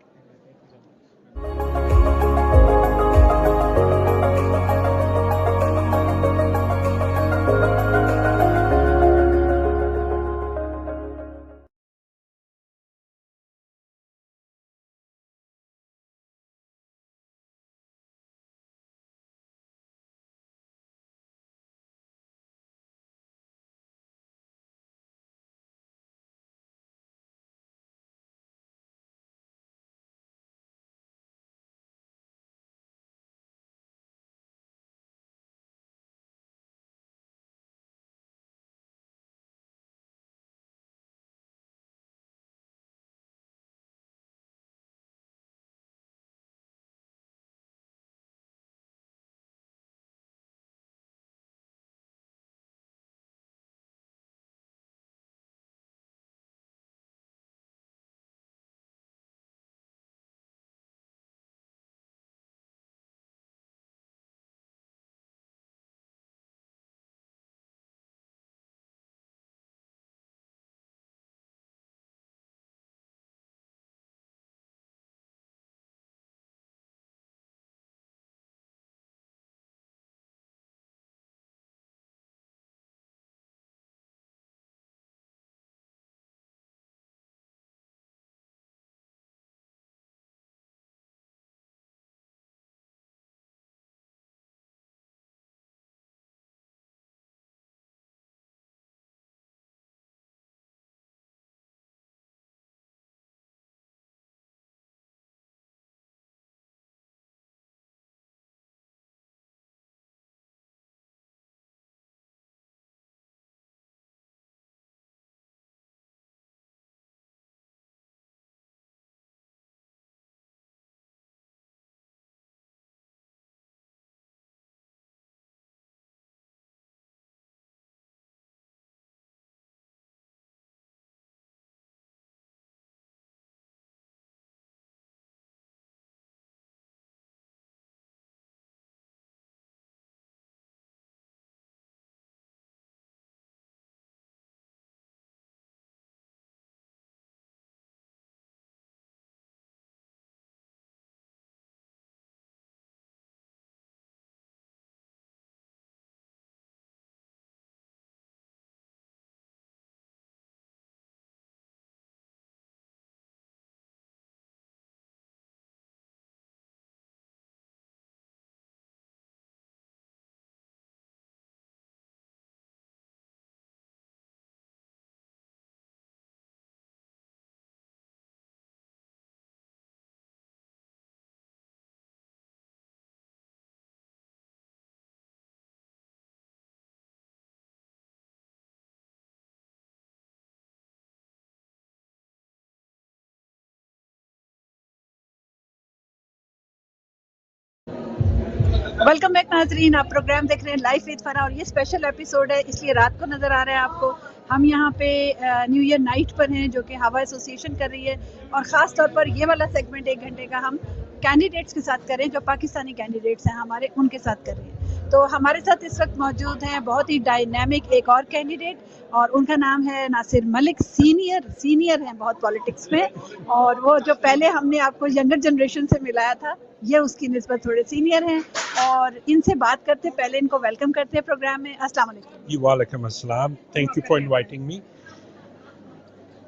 वेलकम बैक नाजरीन, आप प्रोग्राम देख रहे हैं लाइफ विद फरा और ये स्पेशल एपिसोड है इसलिए रात को नज़र आ रहा है आपको। हम यहाँ पे न्यू ईयर नाइट पर हैं जो कि हवा एसोसिएशन कर रही है और ख़ास तौर पर ये वाला सेगमेंट 1 घंटे का हम कैंडिडेट्स के साथ करें, जो पाकिस्तानी कैंडिडेट्स हैं हमारे, उनके साथ कर रहे हैं। तो हमारे साथ इस वक्त मौजूद हैं बहुत ही डायनेमिक एक और कैंडिडेट और उनका नाम है नासिर मलिक। सीनियर हैं बहुत पॉलिटिक्स में, और वो जो पहले हमने आपको यंगर जनरेशन से मिलाया था, ये उसकी निस्बत थोड़े सीनियर हैं। और इनसे बात करते, पहले इनको वेलकम करते हैं प्रोग्राम में। अस्सलाम वालेकुम। वालेकुम अस्सलाम, thank you for inviting me.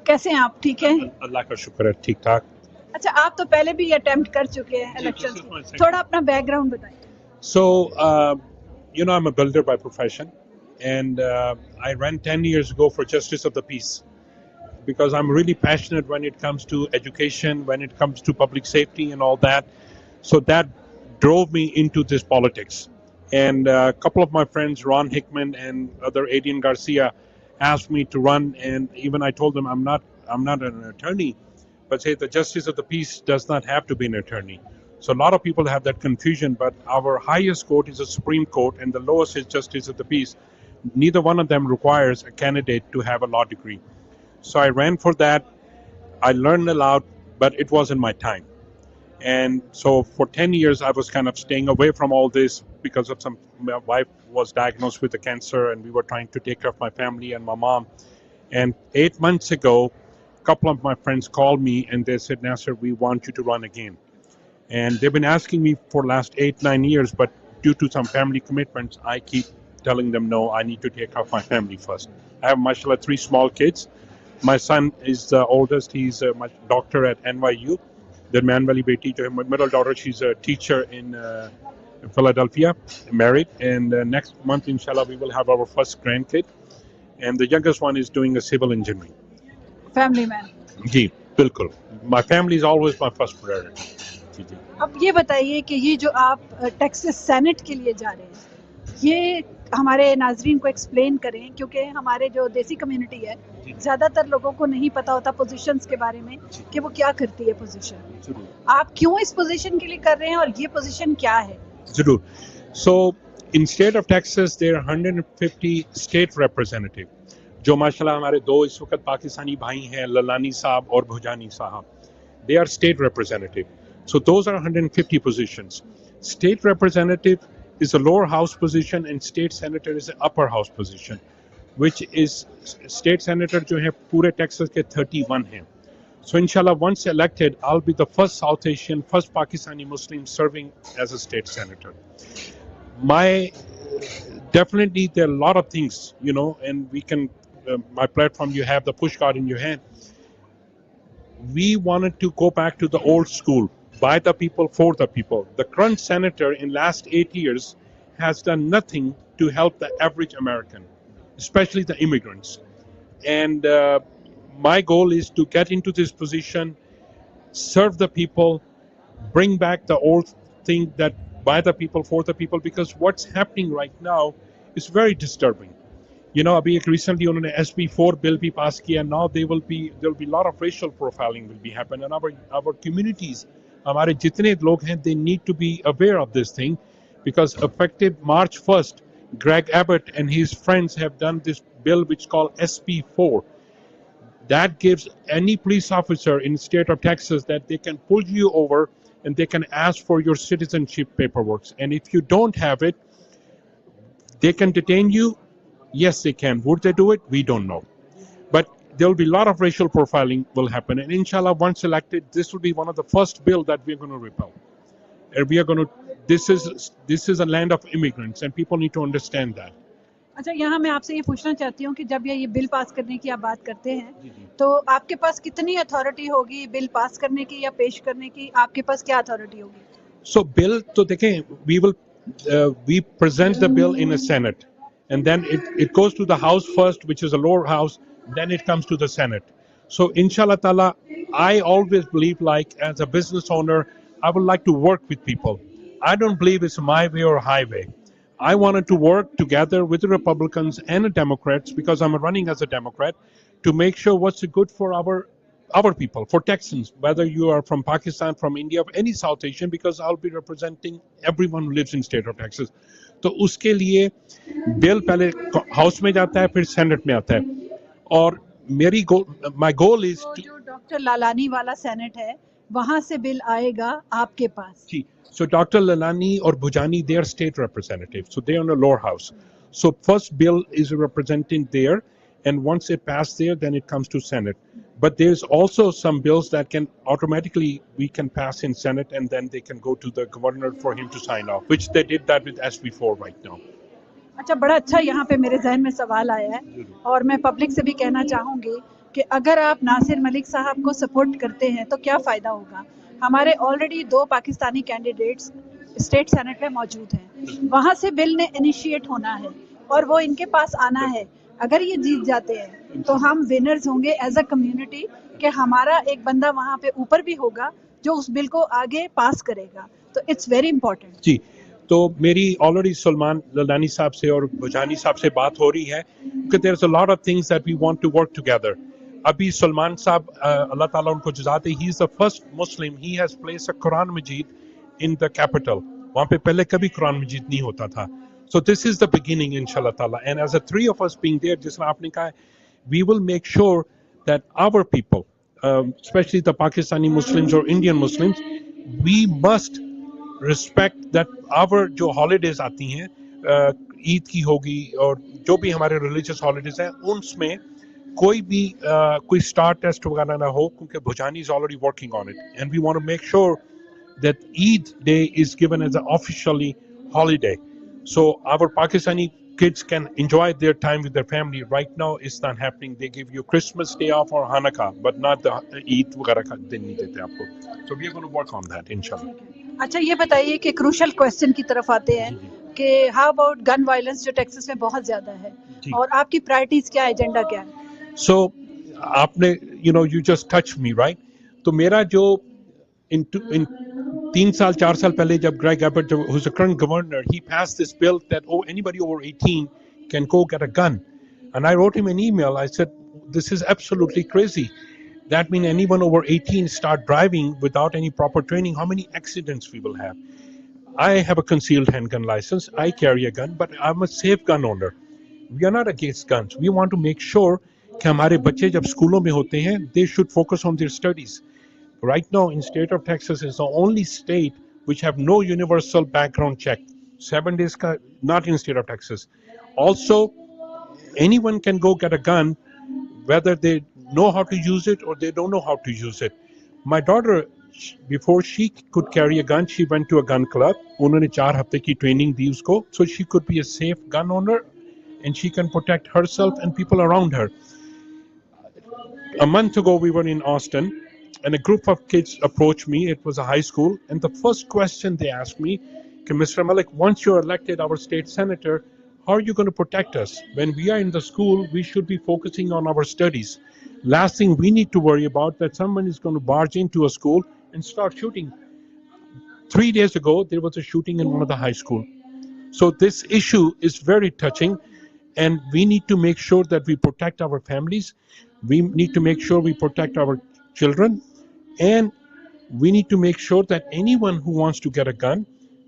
कैसे हैं आप? ठीक हैं? अल्लाह का शुक्र है, ठीक ठाक। अच्छा, आप तो पहले भी अटेम्प्ट कर चुके हैं इलेक्शन, थोड़ा अपना बैकग्राउंड बताइए। So, I'm a builder by profession, and I ran 10 years ago for Justice of the Peace because I'm really passionate when it comes to education, when it comes to public safety and all that. So that drove me into this politics. And a couple of my friends, Ron Hickman and other Adrian Garcia, asked me to run, and even I told them I'm not an attorney, but say the Justice of the Peace does not have to be an attorney. So a lot of people have that confusion, but our highest court is the Supreme Court and the lowest is Justice of the Peace. Neither one of them requires a candidate to have a law degree. So I ran for that. I learned a lot, but it wasn't my time. And so for 10 years, I was kind of staying away from all this because of my wife was diagnosed with a cancer and we were trying to take care of my family and my mom. And 8 months ago, a couple of my friends called me and they said, Nasser, we want you to run again. And they've been asking me for last 8-9 years, but due to some family commitments, I keep telling them, no, I need to take care of my family first. I have, mashallah, 3 small kids. My son is the oldest. He's a doctor at NYU. Darmiyan wali beti, jo hai, my middle daughter, she's a teacher in Philadelphia, married. And next month, inshallah, we will have our first grandkid. And the youngest one is doing a civil engineering. Family man. जी, बिल्कुल. My family is always my first priority. अब ये बताइए कि ये जो आप Texas senate के लिए जा रहे हैं, ये हमारे नाजरीन को एक्सप्लेन करें, क्योंकि हमारे जो देसी कम्युनिटी है ज़्यादातर लोगों को नहीं पता होता पोजीशंस के बारे में कि वो क्या करती है पोजीशन. आप क्यों इस पोजीशन के लिए कर रहे हैं और ये पोजीशन क्या है? जरूर. So in state of Texas there are 150 state representative, जो माशाल्लाह हमारे 2 इस वक्त पाकिस्तानी भाई हैं, ललानी साहब और भुजानी साहब. They are state representative. So those are 150 positions. State representative is a lower house position and state senator is an upper house position, which is state senator जो है पूरे Texas के 31 हैं. So inshallah, once elected, I'll be the first South Asian, first Pakistani Muslim serving as a state senator. Definitely there are a lot of things, and we can, my platform, you have the push card in your hand. We wanted to go back to the old school, by the people, for the people. The current senator in last 8 years has done nothing to help the average American, especially the immigrants. And my goal is to get into this position, serve the people, bring back the old thing that by the people, for the people, because what's happening right now is very disturbing. Abhi ek recently unhone SB4 bill bhi pass kiya. Now there will be a lot of racial profiling will be happen, and our communities, hamare jitne log hain, they need to be aware of this thing, because effective March 1st, Greg Abbott and his friends have done this bill which is called SB4. That gives any police officer in the state of Texas that they can pull you over and they can ask for your citizenship paperwork. And if you don't have it, they can detain you. Yes, they can. Would they do it? We don't know. But there will be a lot of racial profiling will happen. And inshallah, once elected, this will be one of the first bill that we're going to repel. And we are going to, this is a land of immigrants, and people need to understand that. अच्छा, यहाँ मैं आपसे ये पूछना चाहती हूँ कि जब ये बिल पास करने की आप बात करते हैं, तो आपके पास कितनी अथॉरिटी होगी बिल पास करने की या पेश करने की? आपके पास क्या अथॉरिटी होगी? So bill, तो देखें, we present the bill in the Senate, and then it goes to the House first, which is a lower house, then it comes to the Senate. So inshallah ta'ala, I always believe, like, as a business owner, I would like to work with people. I don't believe it's my way or highway. I wanted to work together with the Republicans and the Democrats, because I'm running as a Democrat, to make sure what's good for our people, for Texans, whether you are from Pakistan, from India, or any South Asian, because I'll be representing everyone who lives in state of Texas. तो उसके लिए bill पहले house में जाता है, फिर senate में आता है. और my goal is तो जो डॉक्टर लालानी वाला सेनेट है, वहाँ से बिल आएगा आपके पास? जी. So Dr. Lalani or Bhujani, they are state representatives. So they are in the lower house. So first bill is representing there, and once it passed there, then it comes to Senate. But there's also some bills that can automatically, we can pass in Senate, and then they can go to the governor for him to sign off, which they did that with SB4 right now. अच्छा, बड़ा अच्छा यहाँ पे मेरे जहन में सवाल आया है, और मैं पब्लिक से भी कहना चाहूँगी कि अगर आप नासिर मलिक साहब को सपोर्ट करते हैं तो क्या फ़ायदा होगा? हमारे already 2 Pakistani candidates state senate में मौजूद हैं, वहाँ से बिल ने इनिशिएट होना है और वो इनके पास आना है. अगर ये जीत जाते हैं तो हम विनर्स होंगे एज अ कम्युनिटी, कि हमारा एक बंदा वहाँ पे ऊपर भी होगा जो उस बिल को आगे पास करेगा. तो इट्स वेरी इंपॉर्टेंट. जी, तो मेरी ऑलरेडी सलमान ललानी साहब से और भुजानी साहब से बात हो रही है कि there is a lot of things that we want to work together. अभी सलमान साहब, अल्लाह ताला उनको जज़ा दे, he is the first Muslim, he has placed a कुरान मजीद इन द कैपिटल. वहाँ पे पहले कभी कुरान मजीद नहीं होता था. So this is the beginning, inshallah ta'ala. And as the 3 of us being there, जिस आपने कहा, we will make sure that our people, especially the Pakistani Muslims or Indian Muslims, we must respect that our जो holidays आती हैं, ईद की होगी और जो भी हमारे religious holidays हैं, उनमें कोई भी कोई star test वगैरह ना हो, क्योंकि Bhujani is already working on it, and we want to make sure that Eid day is given as an officially holiday, so our Pakistani kids can enjoy their time with their family. Right now, it's not happening. They give you Christmas day off or Hanukkah, but not the Eid वगैरह का दिन नहीं देते आपको. So we are going to work on that, inshallah. अच्छा, ये बताइए कि क्रूशल क्वेश्चन की तरफ आते हैं कि हाउ अबाउट गन वायलेंस जो टेक्सास में बहुत ज्यादा है, और आपकी प्रायोरिटीज क्या, एजेंडा क्या है? So आपने you just touched me, right? तो मेरा जो in 3 साल 4 साल पहले जब Greg Abbott, who's the current governor, he passed this bill that anybody over 18 can go get a gun, and I wrote him an email. I said, this is absolutely crazy. That means anyone over 18 start driving without any proper training, how many accidents we will have? I have a concealed handgun license. I carry a gun, but I'm a safe gun owner. We are not against guns. We want to make sure कि हमारे बच्चे जब स्कूलों में होते हैं, they should focus on their studies. Right now, in state of Texas is the only state which have no universal background check. 7 days, not in state of Texas. Also, anyone can go get a gun, whether they know how to use it or they don't know how to use it. My daughter, before she could carry a gun, she went to a gun club. उन्होंने 4 हफ्ते की training दी उसको, so she could be a safe gun owner and she can protect herself and people around her. A month ago, we were in Austin, and a group of kids approached me. It was a high school, and the first question they asked me, Mr. Malik, once you're elected our state senator, how are you going to protect us? When we are in the school, we should be focusing on our studies. Last thing we need to worry about that someone is going to barge into a school and start shooting. 3 days ago, there was a shooting in one of the high school. So this issue is very touching, and we need to make sure that we protect our families. We need to make sure we protect our children, and we need to make sure that anyone who wants to get a gun,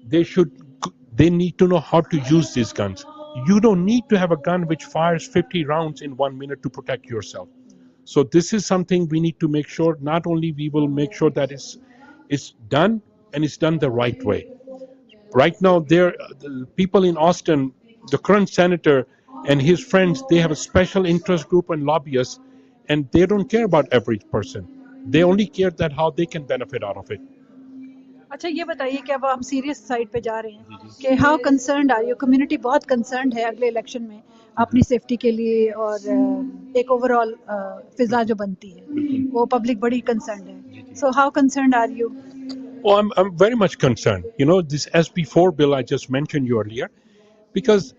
they need to know how to use these guns. You don't need to have a gun which fires 50 rounds in 1 minute to protect yourself. So this is something we need to make sure. Not only we will make sure that it's done, and it's done the right way. Right now, the people in Austin, the current senator and his friends, they have a special interest group and lobbyists, and they don't care about every person. They only care that how they can benefit out of it. अच्छा, ये बताइए कि अब हम serious side पे जा रहे हैं कि how concerned are you? Community बहुत कंसर्न्ड है अगले इलेक्शन में अपनी सेफ्टी के लिए, और एक ओवरऑल फिजा जो बनती है वो पब्लिक बड़ी कंसर्न्ड है. So how concerned are you? Well, I'm very much concerned. This SB4 bill I just mentioned you earlier, because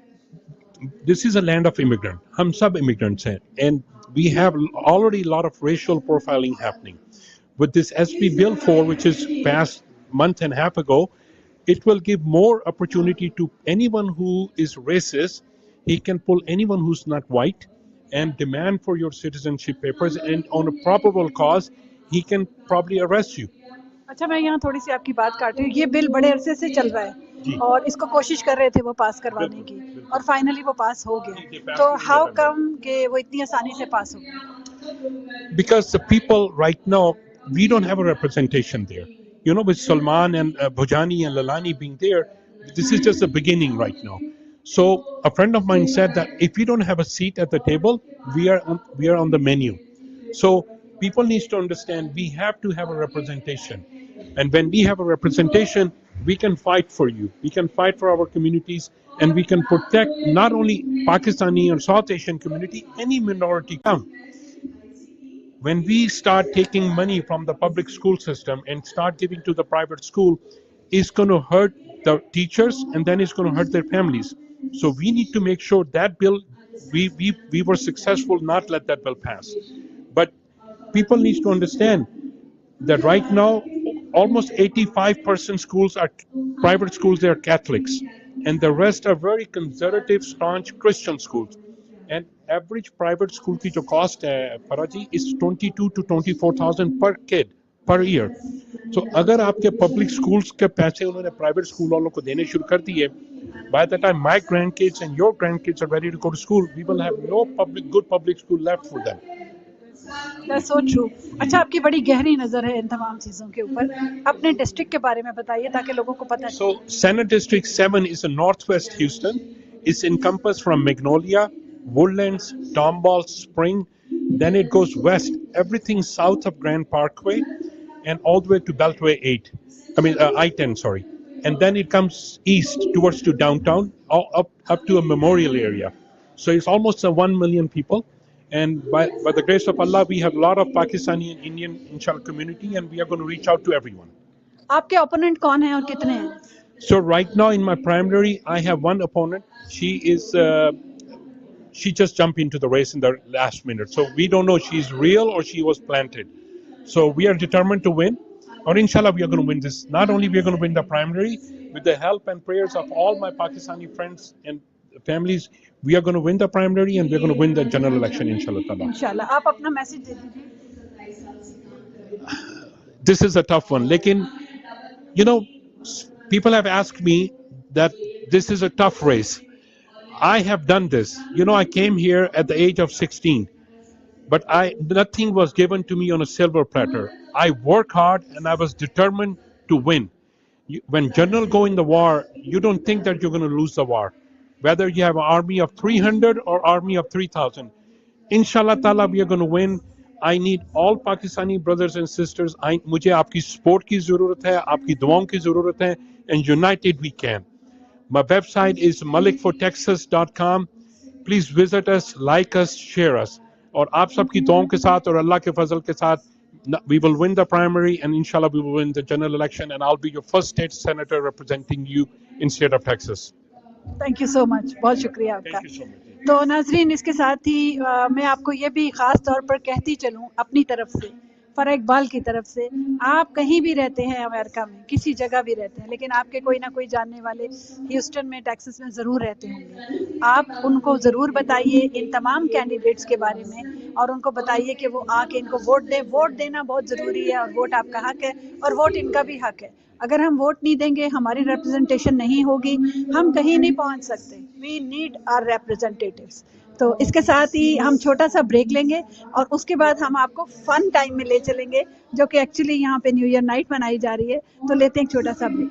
this is a land of immigrants. हम सब immigrants हैं, and we have already a lot of racial profiling happening. With this SB Bill 4, which is passed a month and a half ago, it will give more opportunity to anyone who is racist. He can pull anyone who's not white and demand for your citizenship papers, and on a probable cause, he can probably arrest you. अच्छा, मैं यहाँ थोड़ी सी आपकी बात काट रही हूँ. ये बिल बड़े अरसे से चल रहा है और इसको कोशिश कर रहे थे वो पास करवाने की, और फाइनली वो पास हो गया. तो हाउ कम कि वो इतनी आसानी से पास हो गया? Because the people right now, we don't have a representation there. With Salman and Bhujani and Lalani being there, this is just the beginning right now. So a friend of mine said that if we don't have a seat at the table, we are on the menu. So people need to understand we have to have a representation. And when we have a representation, we can fight for you. We can fight for our communities, and we can protect not only Pakistani or South Asian community, any minority come. When we start taking money from the public school system and start giving to the private school, it's going to hurt the teachers, and then it's going to hurt their families. So we need to make sure that bill, we were successful not let that bill pass. But people need to understand that right now, almost 85% schools are private schools. They are Catholics, and the rest are very conservative, staunch Christian schools. And average private school की जो cost है, Farah ji, is 22 to 24,000 per kid per year. So अगर आपके public schools के पैसे उन्होंने private school वालों को देने शुरू कर दिए, by the time my grandkids and your grandkids are ready to go to school, we will have no good public school left for them. That's so true. अच्छा, आपकी बड़ी गहरी नज़र है इन तमाम चीज़ों के ऊपर। अपने डिस्ट्रिक्ट के बारे में बताइए ताकि लोगों को पता चले। So, Senate District 7 is in northwest Houston. It's encompassed from Magnolia, Woodlands, Tomball, Spring. Then it goes west, everything south of Grand Parkway, and all the way to Beltway 8. I-10, sorry. And then it comes east towards to downtown, up to a memorial area. So it's almost 1 million people. And by the grace of Allah, we have a lot of Pakistani and Indian inshallah community, and we are going to reach out to everyone. आपके opponent कौन हैं और कितने हैं? So right now in my primary, I have one opponent. She just jumped into the race in the last minute. So we don't know if she's real or she was planted. So we are determined to win. Or inshallah, we are going to win this. Not only we are going to win the primary, with the help and prayers of all my Pakistani friends and families, we are going to win the primary and we are going to win the general election, inshallah ta'ala. इंशाल्लाह। आप अपना message दे दीजिए। This is a tough one. Lekin, you know, people have asked me that this is a tough race. I have done this. You know, I came here at the age of 16, but nothing was given to me on a silver platter. I work hard and I was determined to win. When general go in the war, you don't think that you're going to lose the war. Whether you have an army of 300 or army of 3,000. Inshallah ta'ala, we are going to win. I need all Pakistani brothers and sisters. मुझे आपकी support की ज़रूरत है, आपकी दुआओं की ज़रूरत है, and united we can. My website is malikfortexas.com. Please visit us, like us, share us. और आप सबकी दुआओं के साथ और अल्लाह के फजल के साथ, we will win the primary and inshallah we will win the general election, and I'll be your first state senator representing you in state of Texas. Thank you so much, बहुत शुक्रिया आपका। Thank you so much. तो नाजरीन, इसके साथ ही मैं आपको ये भी ख़ास तौर पर कहती चलूँ अपनी तरफ से, फ़रा इकबाल की तरफ से, आप कहीं भी रहते हैं अमेरिका में, किसी जगह भी रहते हैं, लेकिन आपके कोई ना कोई जानने वाले ह्यूस्टन में, टेक्सास में ज़रूर रहते होंगे। आप उनको ज़रूर बताइए इन तमाम कैंडिडेट्स के बारे में और उनको बताइए कि वो आके इनको वोट दें। वोट देना बहुत ज़रूरी है और वोट आपका हक है और वोट इनका भी हक है। अगर हम वोट नहीं देंगे, हमारी रिप्रेजेंटेशन नहीं होगी, हम कहीं नहीं पहुंच सकते। We need our representatives. तो इसके साथ ही हम छोटा सा ब्रेक लेंगे और उसके बाद हम आपको फन टाइम में ले चलेंगे, जो कि एक्चुअली यहाँ पे न्यू ईयर नाइट मनाई जा रही है। तो लेते हैं एक छोटा सा ब्रेक।